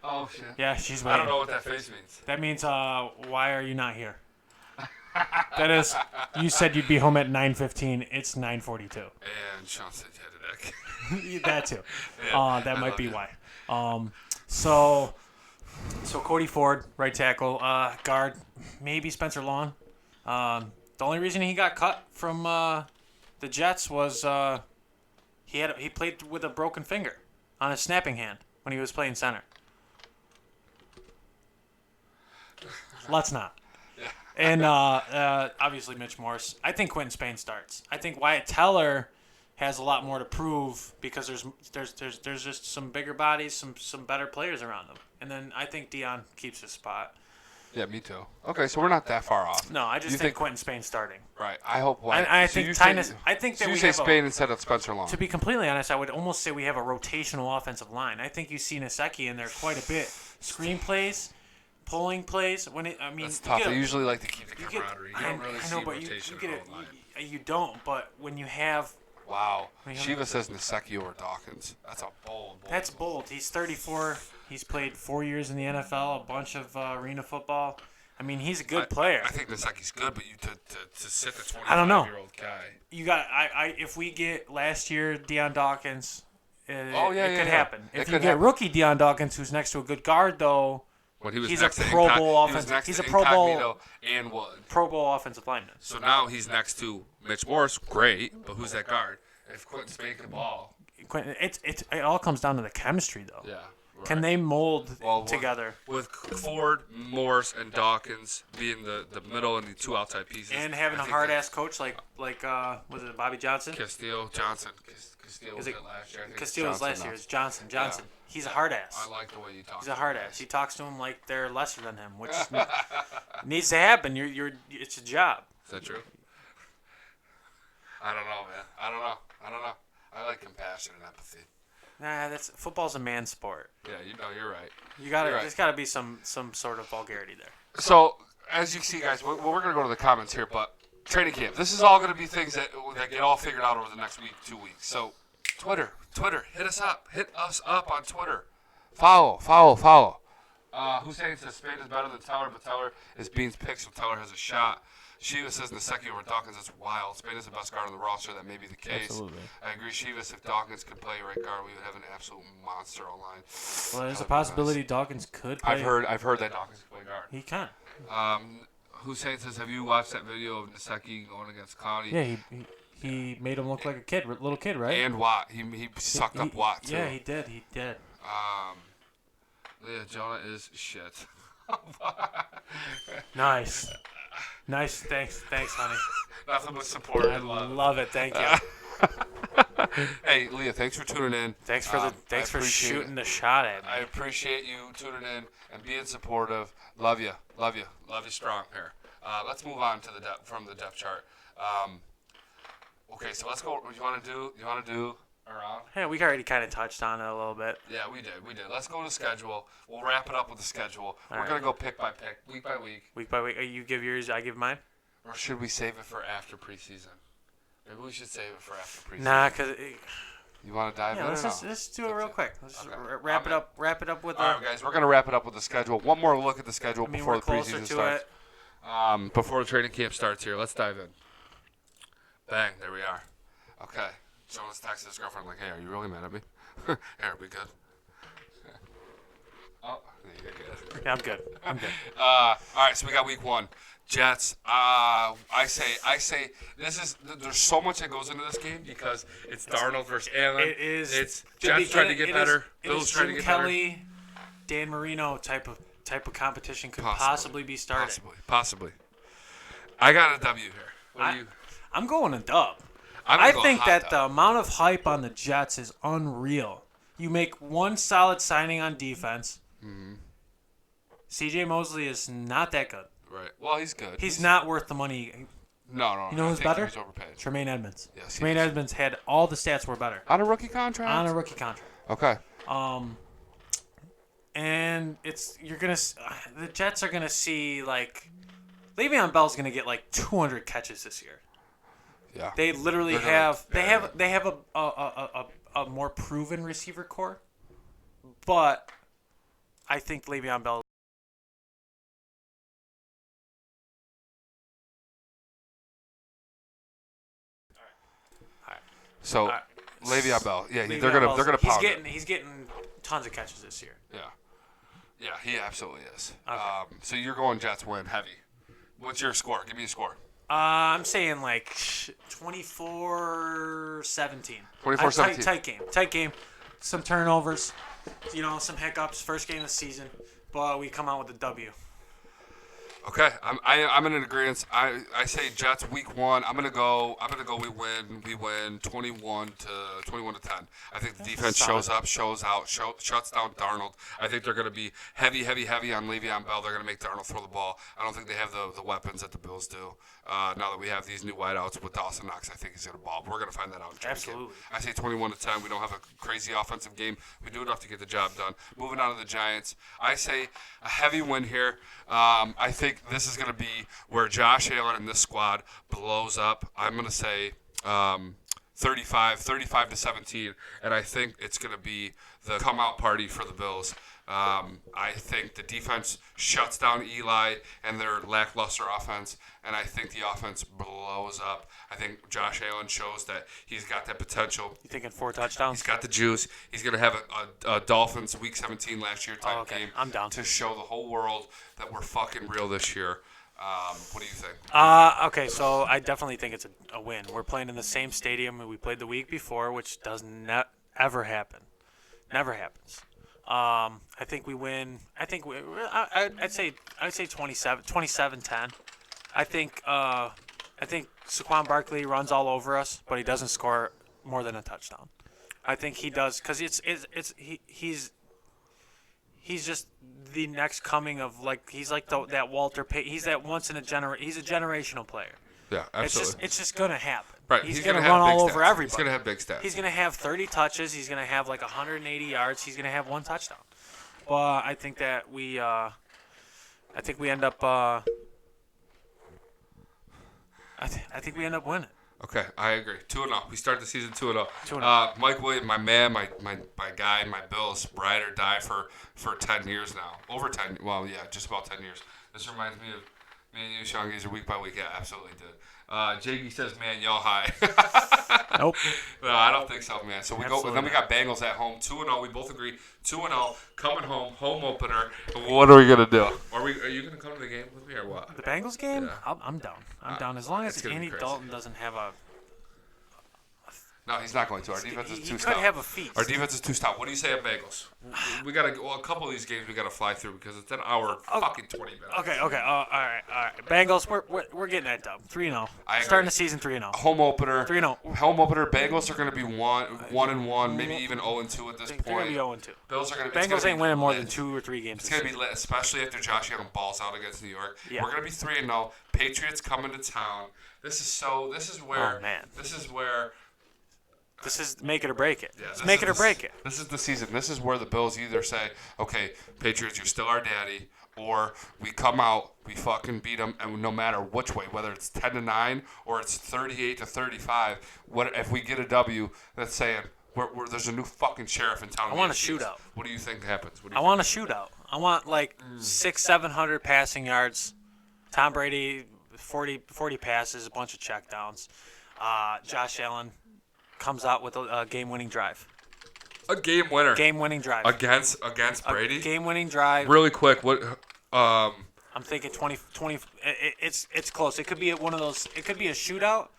Oh shit. Yeah, she's I waiting. don't know what that face means. That means why are you not here? That is, you said you'd be home at 9:15. It's 9:42. And Sean said you had a neck. That too. Yeah, That I might love be you. why. So Cody Ford, right tackle, guard, maybe Spencer Long. The only reason he got cut from the Jets was he played with a broken finger on his snapping hand when he was playing center. Let's not. Yeah. And obviously Mitch Morse. I think Quentin Spain starts. I think Wyatt Teller has a lot more to prove because there's just some bigger bodies, some better players around him. And then I think Dion keeps his spot. Yeah, me too. Okay, so we're not that far off. No, I just You think think- Quentin Spain starting. Right. I hope. I so think you Tynes. say- I think that so you we say have Spain instead of Spencer Long. to be completely honest, I would almost say we have a rotational offensive line. I think you see Naseki in there quite a bit. Screen plays, pulling plays. That's tough. They usually like to keep the you get- camaraderie. You don't really I see know, but rotation you get in it. the line. You don't. But when you have, Wow. have- Shiva says Naseki over Dawkins. That's a bold. that's bold. He's 34. He's played 4 years in the NFL, a bunch of arena football. I mean, he's a good player. I think Naseki's good, but you to sit the 25-year-old I don't know. guy. You got if we get last year Deion Dawkins, it could happen. It If you could get happen. rookie Deion Dawkins, who's next to a good guard though, When he was He's next a to Pro Incog- Bowl he was offensive- next he's to a Pro Bowl- Incognito and Wood. Pro Bowl offensive lineman. So now he's next to Mitch Morse. Great, but who's that guard? If Quentin Spain can ball. Quentin, it all comes down to the chemistry though. Yeah. Right. Can they mold Well, together? With Ford, Morse, and Dawkins being the middle and the two outside pieces. And having I a think hard that ass coach like was it Bobby Johnson? Castillo Johnson. Castillo was Is it it last year? I think it's Castillo was Johnson last now. year. It's Johnson. Yeah. He's a hard ass. I like the way you talk. He's a hard ass. He talks to them like they're lesser than him, which needs to happen. It's a job. Is that true? I don't know, man. I don't know. I like compassion and empathy. Nah, football's a man sport. Yeah, you're right. You're right. There's got to be some sort of vulgarity there. So, as you see, guys, we're going to go to the comments here, but training camp. This is all going to be things that get all figured out over the next week, 2 weeks. So, Twitter, hit us up. Hit us up on Twitter. Follow. Hussein says Spain is better than Teller, but Teller is Bean's pick, so Teller has a shot. Shiva says Naseki over Dawkins is wild. Spain is the best guard on the roster. That may be the case. Absolutely. I agree, Shivas. If Dawkins could play right guard, we would have an absolute monster online. Well, there's a possibility Dawkins could play. I've heard that Dawkins could play guard. He can. Hussein says, have you watched that video of Naseki going against Connie? Yeah, he made him look like a kid, little kid, right? And Watt. He sucked up Watt, too. Yeah, he did. Leah, Jonah is shit. Nice. Thanks, honey. Nothing but support I and love. love it. Thank you. Hey, Leah, thanks for tuning in. Thanks for shooting the shot at me. I appreciate you tuning in and being supportive. Love you strong here. Let's move on to from the depth chart. Okay, so let's go. You want to do around? Yeah, we already kind of touched on it a little bit. Yeah, we did. Let's go to schedule. We'll wrap it up with the schedule. We're right. gonna go pick by pick, week by week. Week by week. You give yours, I give mine. Or should we save it for after preseason? Maybe we should save it for after preseason. Nah, cause. You want to dive in? Let's do it real quick. Let's Okay. wrap it up. Wrap it up with. All right, guys. We're gonna wrap it up with the schedule. One more look at the schedule before we're the closer preseason to starts. it. Before the training camp starts here, let's dive in. Bang! There we are. Okay. Jonas texted his girlfriend like, "Hey, are you really mad at me? Here, we good." Oh, you're good. Yeah, I'm good. All right, so we got week 1. Jets. I say this is. There's so much that goes into this game because it's Darnold versus Allen. It is. It's Jets trying to get better. Bills trying to get better. Kelly, Dan Marino type of competition could possibly be started. Possibly. I got a W here. What do you? I'm going a dub. I think that the amount of hype on the Jets is unreal. You make one solid signing on defense. Mm-hmm. C.J. Mosley is not that good. Right. Well, he's good. He's not worth the money. No. You know who's better? He's overpaid. Tremaine Edmonds. Yes, Tremaine Edmonds had all the stats were better. On a rookie contract? Okay. And the Jets are gonna see like Le'Veon Bell's gonna get like 200 catches this year. Yeah. They literally have a more proven receiver core, but I think Le'Veon Bell. So, Le'Veon Bell, yeah, they're gonna pound him. He's getting tons of catches this year. Yeah, he absolutely is. Okay. So you're going Jets win heavy. What's your score? Give me a score. I'm saying like 24-17. 24-17. Tight game. Some turnovers, some hiccups. First game of the season, but we come out with a W. Okay, I'm in agreement. I say Jets week 1. I'm gonna go. We win 21 to 10. I think the defense shows up, shows out, shuts down Darnold. I think they're gonna be heavy on Le'Veon Bell. They're gonna make Darnold throw the ball. I don't think they have the weapons that the Bills do. Now that we have these new wideouts with Dawson Knox, I think he's gonna ball. But we're gonna find that out in training camp. Absolutely. I say 21 to 10. We don't have a crazy offensive game. We do enough to get the job done. Moving on to the Giants, I say a heavy win here. I think this is going to be where Josh Allen and this squad blows up. I'm going to say 35 to 17, and I think it's going to be the come-out party for the Bills. I think the defense shuts down Eli and their lackluster offense, and I think the offense blows up. I think Josh Allen shows that he's got that potential. You thinking 4 touchdowns? He's got the juice. He's going to have a Dolphins Week 17 last year type game. I'm down. To show the whole world that we're fucking real this year. What do you think? Okay, so I definitely think it's a win. We're playing in the same stadium we played the week before, which does not ever happen. Never happens. I think we win. I'd say 27-10. I think Saquon Barkley runs all over us, but he doesn't score more than a touchdown. I think he does because he's just the next coming of he's like that Walter Payton. He's that once in a he's a generational player. Yeah, absolutely. It's just gonna happen. Right, he's gonna run all over stats. everybody. He's gonna have big stats. He's gonna have 30 touches. He's gonna have like 180 yards. He's gonna have 1 touchdown. But I think that we end up. I think we end up winning. Okay, I agree. 2-0. We start the season 2-0. 2-0. Mike Williams, my man, my guy, my Bills, ride or die for 10 years now. Over 10. Well, yeah, just about 10 years. This reminds me of me and you, Sean Gazer, week by week. Yeah, absolutely did. Jakey says, "Man, y'all high." Nope. No, I don't think so, man. So we Absolutely go. Then we got Bengals at home, 2-0. We both agree, 2-0. Coming home opener. What are we gonna do? Are you gonna come to the game with me or what? The Bengals game? Yeah. I'm down. I'm down. As long it's as gonna be Andy crazy. Dalton doesn't have a. No, he's not going to. Our defense is He too could stout. have a feast. Our defense is too stout. What do you say at Bengals? We got to. Well, a couple of these games we got to fly through because it's an hour, fucking 20 minutes. Okay. All right. Bengals, we're getting that dub. 3-0. I agree. Starting the season 3-0. Home opener. 3-0. Home opener. Bengals are going to be 1-1, maybe even 0-2 at this They're gonna point. be 0-2. Bills are going to. Bengals ain't winning more than 2 or 3 games. It's going to be lit, especially after Josh Allen balls out against New York. Yeah. We're going to be 3-0. Patriots coming to town. This is where. Oh, man. This is make it or break it. Yeah, It's this make is it or break it. This is the season. This is where the Bills either say, okay, Patriots, you're still our daddy, or we come out, we fucking beat them, and no matter which way, whether it's 10-9 or it's 38-35, if we get a W, that's saying there's a new fucking sheriff in town. I want a shootout. What do you think happens? I want a shootout. I want like 600-700 passing yards. Tom Brady, 40 passes, a bunch of checkdowns. Josh Allen comes out with a game-winning drive. A game winner. Game-winning drive. Against Brady? A game-winning drive. Really quick, what? I'm thinking 20. It's close. It could be one of those. It could be a shootout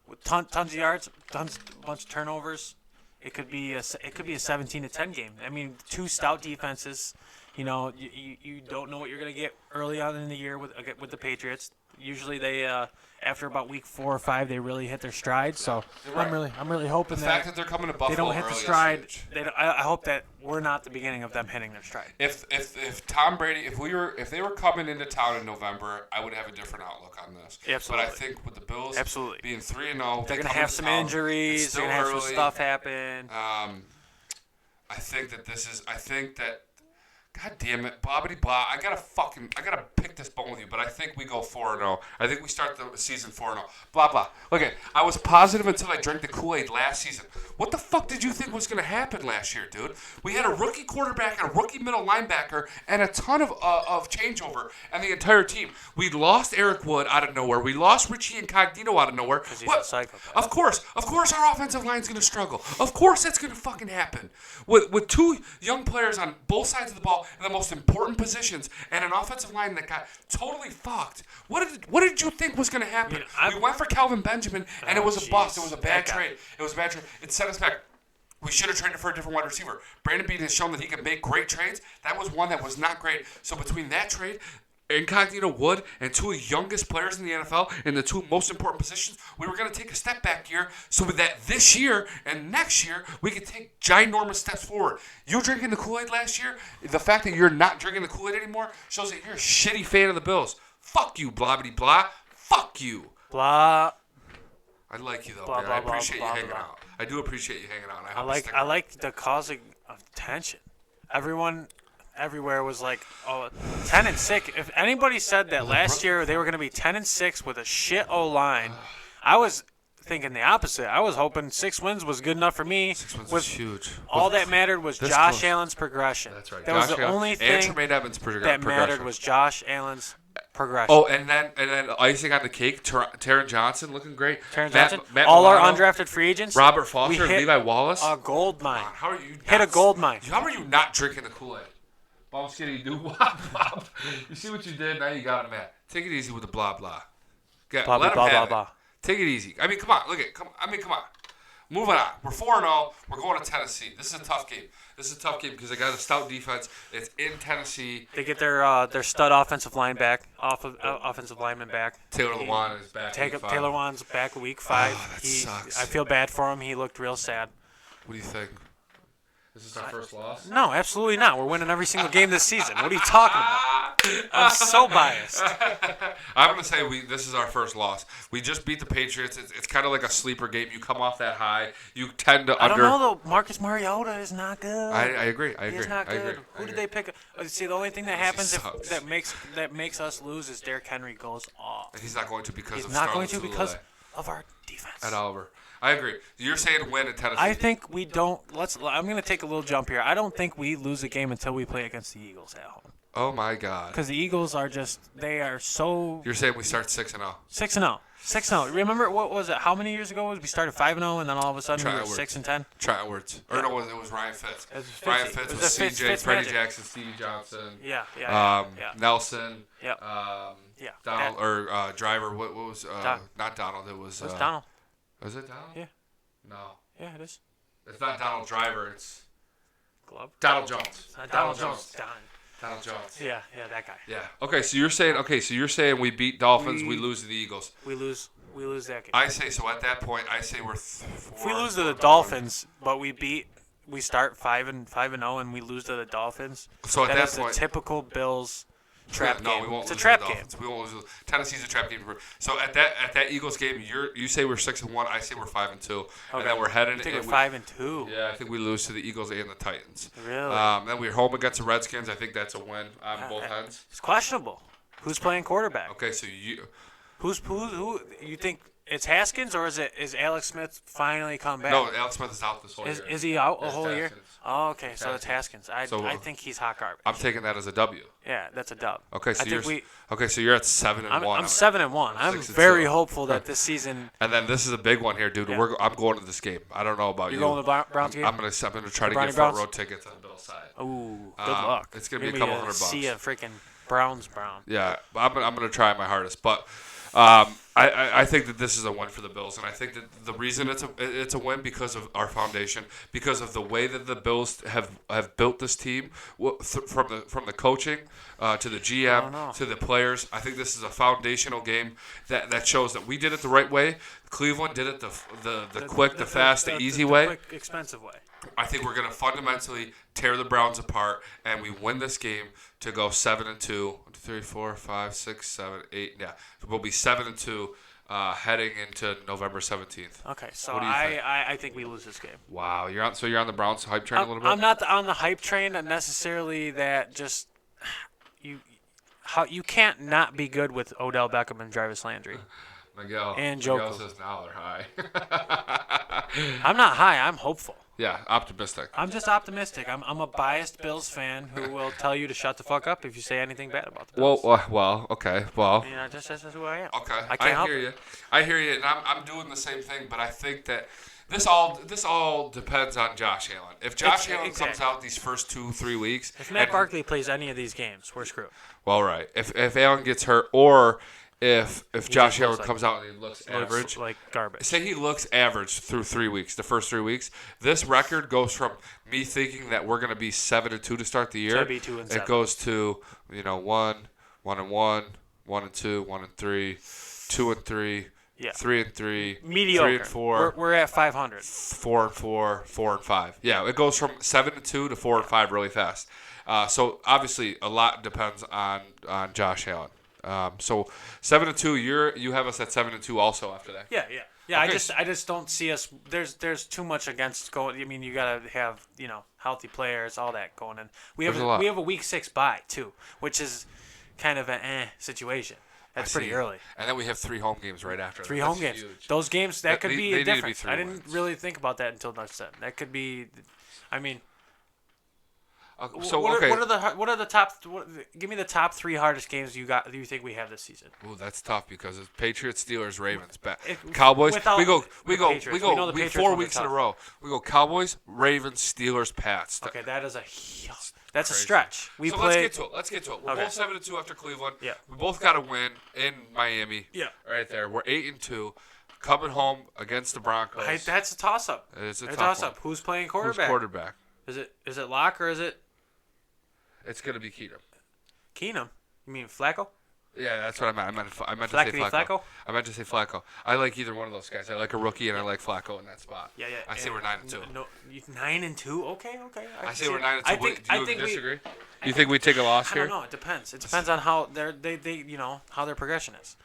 with tons of yards, a bunch of turnovers. It could be a 17-10 game. I mean, 2 stout defenses. You know, you don't know what you're gonna get early on in the year with the Patriots. Usually they after about week 4 or 5 they really hit their stride. So right. I'm really hoping the fact that they're coming to Buffalo they don't hit the early stride. is huge. I hope that we're not the beginning of them hitting their stride. If Tom Brady, if they were coming into town in November, I would have a different outlook on this. Absolutely. But I think with the Bills being 3-0, they're gonna have some injuries. They're gonna have some stuff happen. I think that. God damn it, Bobbity blah. I gotta pick this bone with you, but I think we go 4-0. I think we start the season 4-0. Blah blah. Okay, I was positive until I drank the Kool-Aid last season. What the fuck did you think was gonna happen last year, dude? We had a rookie quarterback and a rookie middle linebacker and a ton of changeover and the entire team. We lost Eric Wood out of nowhere. We lost Richie Incognito out of nowhere. Because he's a psychopath. Of course our offensive line's gonna struggle. Of course that's gonna fucking happen. With 2 young players on both sides of the ball in the most important positions and an offensive line that got totally fucked. What did you think was going to happen? We went for Calvin Benjamin, and it was a bust. It was a bad trade. It set us back. We should have traded for a different wide receiver. Brandon Beane has shown that he can make great trades. That was one that was not great. So between that trade, Incognito Wood, and 2 youngest players in the NFL in the 2 most important positions, we were going to take a step back here so that this year and next year we could take ginormous steps forward. You drinking the Kool-Aid last year, the fact that you're not drinking the Kool-Aid anymore shows that you're a shitty fan of the Bills. Fuck you, blobbity blah. Fuck you. Blah. I like you though, Blah, man. blah, I appreciate blah, you blah, hanging blah. out. I do appreciate you hanging out. I like the causing of tension. Everyone everywhere was like, 10-6. If anybody said that last year they were going to be 10-6 with a shit O-line, I was thinking the opposite. I was hoping 6 wins was good enough for me. 6 wins was huge. All that mattered was Josh Allen's progression. That's right. That was the only thing that mattered was Josh Allen's progression. Oh, and then icing on the cake, Taron Johnson looking great. Matt all Milano, our undrafted free agents. Robert Foster, Levi Wallace. A gold mine. How are you hit a gold mine? How are you not drinking the Kool-Aid? Bum skinny do wop. You see what you did? Now you got him, man. Take it easy with the blah blah. Blah let him blah have blah it. blah. Take it easy. I mean, come on. Come on. Moving on. We're 4-0. We're going to Tennessee. This is a tough game. Because they got a stout defense. It's in Tennessee. They get their stud offensive lineman back. Taylor Lewan is back. Taylor Lewan's back week 5. Oh, that sucks. I feel bad for him. He looked real sad. What do you think? Is this our first loss? No, absolutely not. We're winning every single game this season. What are you talking about? I'm so biased. I'm going to say this is our first loss. We just beat the Patriots. It's kind of like a sleeper game. You come off that high. You tend to I don't know, though. Marcus Mariota is not good. I agree. He's not good. Who did they pick? See, the only thing that happens that makes us lose is Derrick Henry goes off. He's not going to because He's of not Starlin going to Sulele. because of our defense. At Oliver. I agree. You're saying win at Tennessee. I think we don't. I'm going to take a little jump here. I don't think we lose a game until we play against the Eagles at home. Oh, my God. Because the Eagles are they are so. You're saying we start 6-0. 6-0. 6-0. Remember, what was it? How many years ago was we started 5-0 and then all of a sudden we were 6-10? Try Edwards. Or no, it was Ryan Fitz. Ryan Fitz It was was CJ, Freddie Magic. Jackson, Stevie Johnson. Yeah. Nelson. Yep. Yeah. Donald or Driver. What was not Donald? It was. It was Donald. Was it Donald? Yeah. No. Yeah, it is. It's not Donald Driver. It's Glove. Donald Jones. Donald Jones. Donald Jones. Yeah, that guy. Yeah. Okay, so you're saying we beat Dolphins, we lose to the Eagles. We lose that game. I say so. At that point, I say we're. If we lose to the Dolphins, but we start 5-0 and we lose to the Dolphins. So at that is point, the typical Bills trap no, game. we won't It's lose a trap to the game. Dolphins. We won't lose. Tennessee's a trap game. So at that Eagles game, you say we're 6-1. I say we're 5-2, and then we're headed. I think we're 5-2. Yeah, I think we lose to the Eagles and the Titans. Really? Then we're home against the Redskins. I think that's a win on both ends. It's questionable. Who's playing quarterback? Okay, so Who you think it's Haskins or is Alex Smith finally come back? No, Alex Smith is out this whole year. Is he out a It's whole year? Haskins. Oh, okay. So it's Haskins. I think he's hot garbage. I'm taking that as a W. Yeah, that's a dub. Okay, so I think you're at 7-1. I'm 7-1. I'm 6-2. very hopeful that this season. And then this is a big one here, dude. Yeah. I'm going to this game. I don't know about you. You're going to the Browns game? I'm gonna try to The get Browns? front row tickets on Bill's side. Ooh, good luck. It's gonna be a Maybe couple $100. See a freaking Browns. Yeah, I'm gonna try my hardest, but I think that this is a win for the Bills, and I think that the reason it's a win because of our foundation, because of the way that the Bills have built this team from the coaching to the GM to the players. I think this is a foundational game that shows that we did it the right way. Cleveland did it the quick, the fast, the easy way. Quick, expensive way. I think we're going to fundamentally tear the Browns apart, and we win this game to go 7-2. 1, 2, 3, 4, 5, 6, 7, 8. Yeah, we'll be 7-2 heading into November 17th. Okay, so What do you think? I think we lose this game. Wow, you're on the Browns hype train a little bit. I'm not on the hype train necessarily. That just you can't not be good with Odell Beckham and Jarvis Landry. Miguel Njoku. says now they're high. I'm not high. I'm hopeful. Yeah, optimistic. I'm just optimistic. I'm a biased Bills fan who will tell you to shut the fuck up if you say anything bad about the Bills. Okay. Well, You know, that's who I am. okay. I can't help hear you. I hear you, and I'm doing the same thing. But I think that this all depends on Josh Allen. If Josh Allen comes out these first 2-3 weeks, If Matt Barkley plays any of these games, we're screwed. well, right. If Allen gets hurt, or if Josh just Allen looks like- comes out and he looks average, Looks like garbage. say he looks average through 3 weeks, the first 3 weeks, this record goes from me thinking that we're going to be 7-2 to start the year. To be 2-7. It goes to 1-1, 1-2, 1-3, 2-3, Yeah. 3-3, Mediocre. 3-4, We're at 500. 4-4, 4-5. Yeah, it goes from 7-2 to 4-5 really fast. So obviously a lot depends on Josh Allen. So 7-2, you have us at 7-2 also after that. Yeah. Okay. I just don't see us. There's too much against going. I mean, you gotta have healthy players, all that going in. We have a week 6 bye too, which is kind of an situation. That's pretty early. And then we have 3 home games right after. 3 that. home That's games. huge. Those games that could They be need a to be difference. 3 I didn't wins. really think about that until next time. That could be. I mean. So what okay. are the top? Give me the top 3 hardest games you think we have this season. Ooh, that's tough because it's Patriots, Steelers, Ravens, If- Cowboys. without We go the Patriots. We know the Patriots 4 will be weeks in a tough. row. We go Cowboys, Ravens, Steelers, Pats. Okay, that is that's a Crazy. stretch. We So play. let's get to it. We're Okay. both 7-2 after Cleveland. Yeah. We both got a win in Miami. Yeah. Right there. We're 8-2, coming home against the Broncos. That's a toss up. It's a tough toss one. up. Who's playing Who's quarterback? quarterback? Is it Locke or is it It's gonna be Keenum. Keenum? You mean Flacco? Yeah, that's what I meant. I meant to say Flackety Flacco. Flacco? I meant to say Flacco. I like either one of those guys. I like a rookie and I like Flacco in that spot. Yeah. I say we're 9-2. No, 9-2. Okay. I say we're 9-2. I Do you think disagree? Do you think we take a loss I here? don't know. It depends. It depends on how they how their progression is.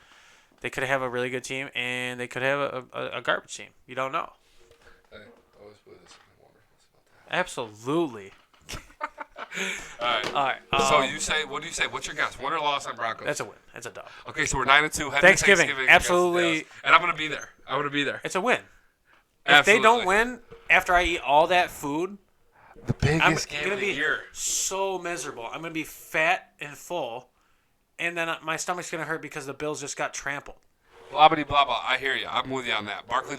They could have a really good team and they could have a garbage team. You don't know. Hey, always put this in the warmer. What's about that? Absolutely. All right. So you say, what do you say? What's your guess? Win or loss on Broncos? That's a win. That's a dub. Okay, so we're 9-2. Heading to Thanksgiving. against Absolutely. Dallas. And I'm gonna be there. I'm gonna be there. It's a win. If Absolutely. they don't win after I eat all that food, The I'm biggest game gonna of the be year. so miserable. I'm gonna be fat and full, and then my stomach's gonna hurt because the Bills just got trampled. Blah blah blah blah. I hear you. I'm with you on that. Barkley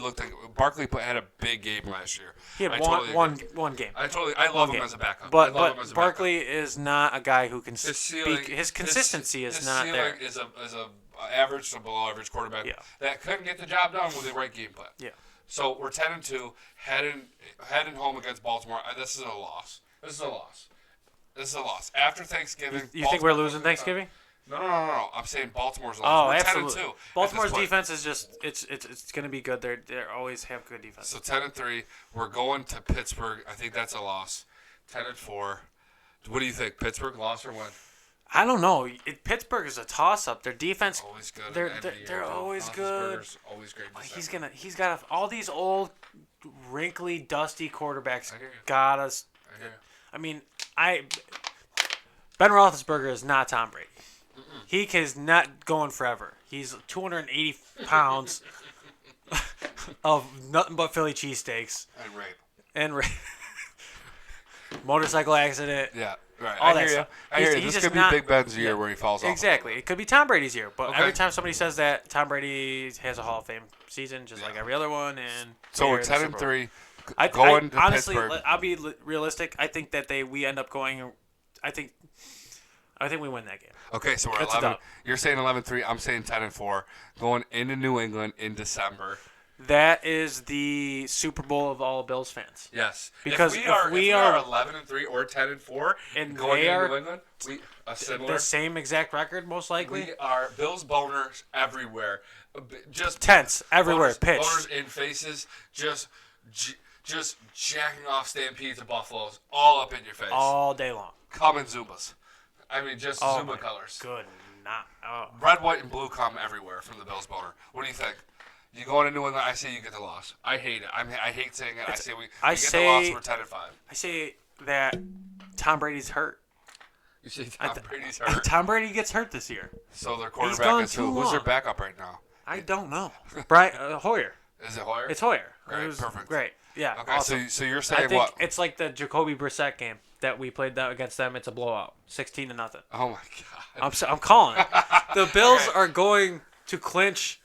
had a big game last year. He had I one totally agree. one game. I love him game. as a backup. I But love him as a Barkley is not a guy who can His speak. ceiling, His consistency is not ceiling there. Is a average to below average quarterback that couldn't get the job done with the right game plan. Yeah. So we're 10-2, heading home against Baltimore. This is a loss. This is a loss. After Thanksgiving. You think we're losing Thanksgiving? No. I'm saying Baltimore's loss. Oh, We're absolutely. 10-2 Baltimore's at this point. defense is just it's going to be good. They always have good defense. So 10-3. We're going to Pittsburgh. I think that's a loss. 10-4. What do you think? Pittsburgh loss or win? I don't know. Pittsburgh is a toss up. Their defense Always good. They're always good. Always great. He's got all these old, wrinkly, dusty quarterbacks. I hear you. Got us. I hear you. I mean, Ben Roethlisberger is not Tom Brady. He is not going forever. He's 280 pounds of nothing but Philly cheesesteaks And rape. and motorcycle accident. Yeah. Right. All I that hear you. stuff. I hear you. He's This just could be not- Big Ben's year yeah, where he falls off. Exactly. It could be Tom Brady's year, but Okay. every time somebody says that, Tom Brady has a Hall of Fame season, just like every other one. And So we're they're in the Super Bowl. 10-3. I Going to honestly, Pittsburgh. I'll be realistic. I think that we end up going. I think we win that game. Okay, so we're That's a 11. dub. You're saying 11-3. I'm saying 10-4. Going into New England in December. That is the Super Bowl of all Bills fans. Yes. Because if we are 11-3 or 10-4 And going they into are New England, a similar. The same exact record, most likely. We are Bills boners everywhere. Just Tense everywhere. boners, Pitch. boners in faces. Just jacking off stampedes of buffaloes all up in your face. All day long. Come in Zumbas. I mean, just Oh Zumba my colors. Good. Not. Oh. Red, white, and blue come everywhere from the Bills boner. What do you think? You go into New England, I say you get the loss. I hate it. I hate saying it. I say we get the loss, we're 10-5. I say that Tom Brady's hurt. You say Tom Brady's hurt. Tom Brady gets hurt this year. So their gone quarterback is who? too Who's their long. backup right now? I don't know. Brian Hoyer. Is it Hoyer? It's Hoyer. Great, It was perfect. Great. Yeah. Okay, awesome. so you're I saying think what? it's like the Jacoby Brissett game that we played against them. It's a blowout, 16-0. Oh my God. I'm calling it. The Bills Okay. are going to clinch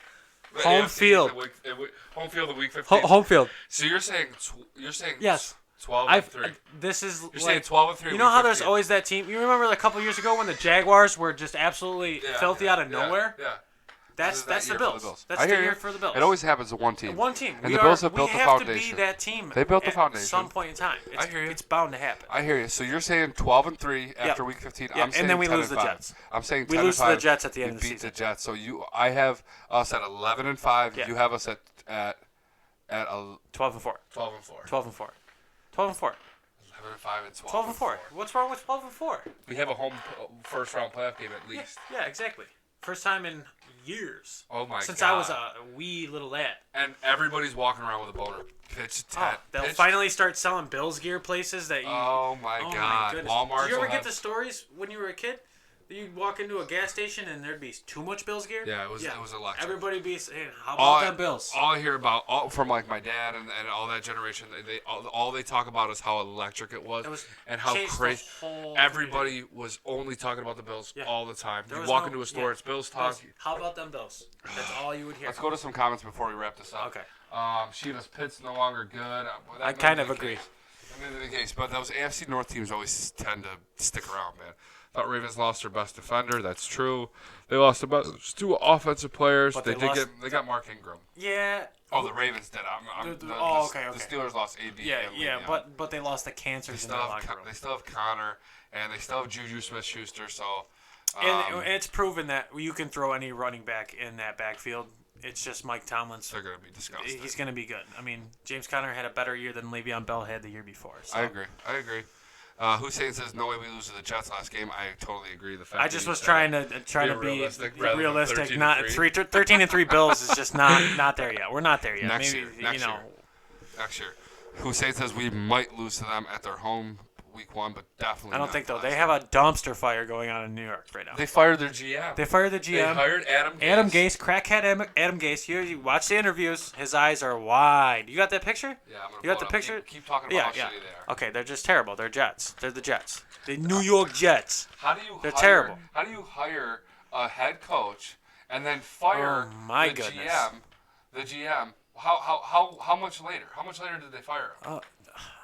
home AFC field. Home field of week 15. Home field. So you're saying Yes. 12-3. This is You're saying like 12-3. you know how week there's 15. always that team. You remember a couple years ago when the Jaguars were just absolutely filthy out of nowhere. Yeah. That's This is that the year for Bills. That's I the hear year you. for the Bills. It always happens to one team. One team. And we the Bills have built we the have foundation. to be that team. They built the at foundation. Some point in time. It's, I hear you. It's bound to happen. I hear you. So you're saying 12-3 after week 15. Yeah, I'm saying and then we 10 lose the 5. Jets. I'm saying 10 We lose to 5. the Jets at the end You of the beat season. the Jets. So I have us at 11-5. Yeah. You have us at 12 and 4. 12 and 4. 12 and 4. 12 and 4. 11-5 and 12. 12 and 4. What's wrong with 12 and 4? We have a home first round playoff game at least. Yeah, exactly. First time in years. Oh my Since God. I was a wee little lad. And everybody's walking around with a boner. Pitch tent. They'll pitch- finally start selling Bills gear places that you. Oh my Oh God. goodness. Walmart. Did you ever get the stories when you were a kid? You'd walk into a gas station and there'd be too much Bills gear. Yeah, it was electric. Everybody be saying, "How about them Bills?" All I hear about from like my dad and all that generation, all they talk about is how electric it was, It was and how changed the crazy. whole Everybody was only talking about the Bills Yeah. all the time. There You was walk no- into a store, yeah. it's Bills talk. How about them Bills? That's all you would hear. Let's go to some comments before we wrap this up. Okay. Shivas Pitt's no longer good. I kind of agree. That may be the case, but those AFC North teams always tend to stick around, man. Thought Ravens lost their best defender. That's true. They lost about 2 offensive players. But They they did lost- get. They got Mark Ingram. Yeah. Oh, the Ravens did. Okay. The Steelers lost AB. Yeah, and yeah, Le'Veon. but they lost the cancers in They the still, locker have, room. they still have Connor, and they still have Juju Smith-Schuster. So, And it's proven that you can throw any running back in that backfield. It's just Mike Tomlin's. they're going to be disgusting. He's going to be good. I mean, James Conner had a better year than Le'Veon Bell had the year before. So. I agree. Hussein says no way we lose to the Jets last game. I totally agree. The fact I that just you was said trying it. to be realistic rather than realistic. 13 Not and 3. 13 and 3 Bills is just not there yet. We're not there yet. Next Maybe year. Next year. Hussein says we might lose to them at their home week 1, but definitely. I don't not think, though. last They week. have a dumpster fire going on in New York right now. They fired their GM. They fired the GM. They hired Adam Gase. Adam Gase, crackhead Adam Gase. You watch the interviews. His eyes are wide. You got that picture? Yeah, I'm gonna You got pull the it up. picture? Keep talking about how shitty they are. Okay, they're just terrible. They're Jets. They're the Jets. The New York Jets. How do you? They're hire, terrible. How do you hire a head coach and then fire Oh, my the goodness. GM? The GM. How much later? How much later did they fire him?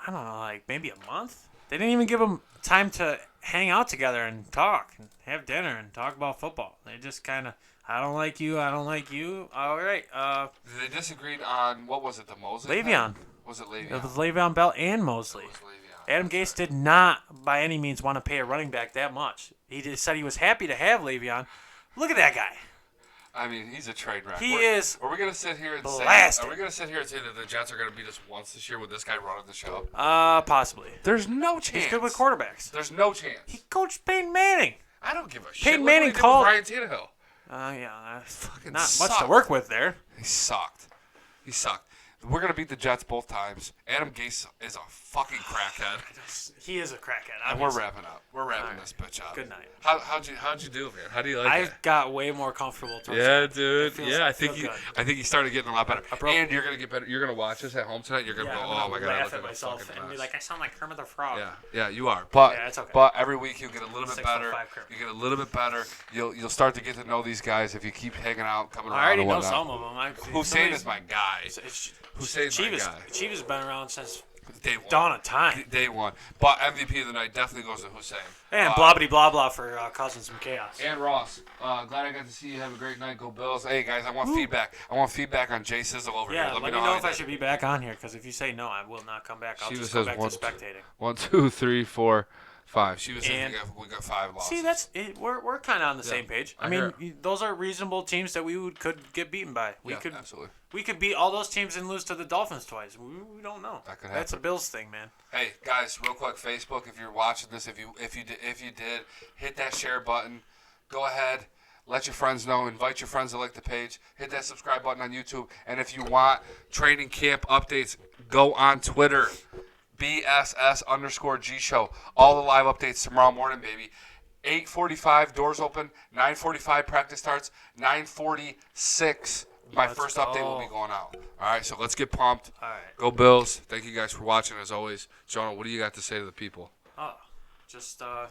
I don't know, like maybe a month. They didn't even give them time to hang out together and talk and have dinner and talk about football. They just kind of, I don't like you. I don't like you. All right. They disagreed on what was it? The Mosley. Le'Veon. thing? Was it Le'Veon? It was Le'Veon Bell and Mosley. It was Le'Veon. Adam Gase did not, by any means, want to pay a running back that much. He just said he was happy to have Le'Veon. Look at that guy. I mean, he's a train wreck. He is Are we gonna sit here and blasted. say? Are we gonna sit here and say that the Jets are gonna beat us once this year with this guy running the show? Possibly. There's no chance. He's good with quarterbacks. There's no chance. He coached Peyton Manning. I don't give a shit. Peyton Look what Manning he did with called- Ryan Tannehill. Yeah, Fucking not much sucked. to work with there. He sucked. He sucked. We're gonna beat the Jets both times. Adam Gase is a fucking crackhead. He is a crackhead. And we're wrapping up. We're wrapping All right. this bitch up. Good night. How'd you do, man? How do you like I it? got way more comfortable. towards Yeah, it. dude. It feels- Yeah, I it think feels good. I think you started getting a lot better. broke- And you're gonna get better. You're gonna watch this at home tonight. You're gonna Yeah, go, I'm oh gonna my god, I laugh look at like a myself fucking and be mess. like, I sound like Kermit the Frog. Yeah, you are. But Yeah, it's okay. but every week you get a little bit 6'5" better. Kermit. You get a little bit better. You'll start to get to know these guys if you keep hanging out, coming around. I already and know whatnot. some of them. Hussein is my guy. Hussein's my Chivas. guy. Chivas been around since Day one. dawn of time. Day one. But MVP of the night definitely goes to Hussein. And blah blah blah for causing some chaos. And Ross, glad I got to see you. Have a great night. Go Bills. Hey guys, I want feedback. I want feedback on Jay Sizzle over Yeah, here. let me how know he if I did. should be back on here, because if you say no, I will not come back. I'll She just says go back one- to spectating. 1, 2, 3, 4, 5. She was saying And- we got 5 losses. See, that's it. We're kind of on the same page. I I hear mean, those are reasonable teams that could get beaten by. Yeah, absolutely. We could beat all those teams and lose to the Dolphins twice. We don't know. That could That's a happen. Bills thing, man. Hey guys, real quick, Facebook. If you're watching this, if you did, hit that share button. Go ahead, let your friends know. Invite your friends to like the page. Hit that subscribe button on YouTube. And if you want training camp updates, go on Twitter. BSS_G Show. All the live updates tomorrow morning, baby. 8:45 doors open. 9:45 practice starts. 9:46. My Let's first update will go. be going out. All right, so let's get pumped. All right. Go Bills. Thank you guys for watching as always. Jonah, what do you got to say to the people? Just go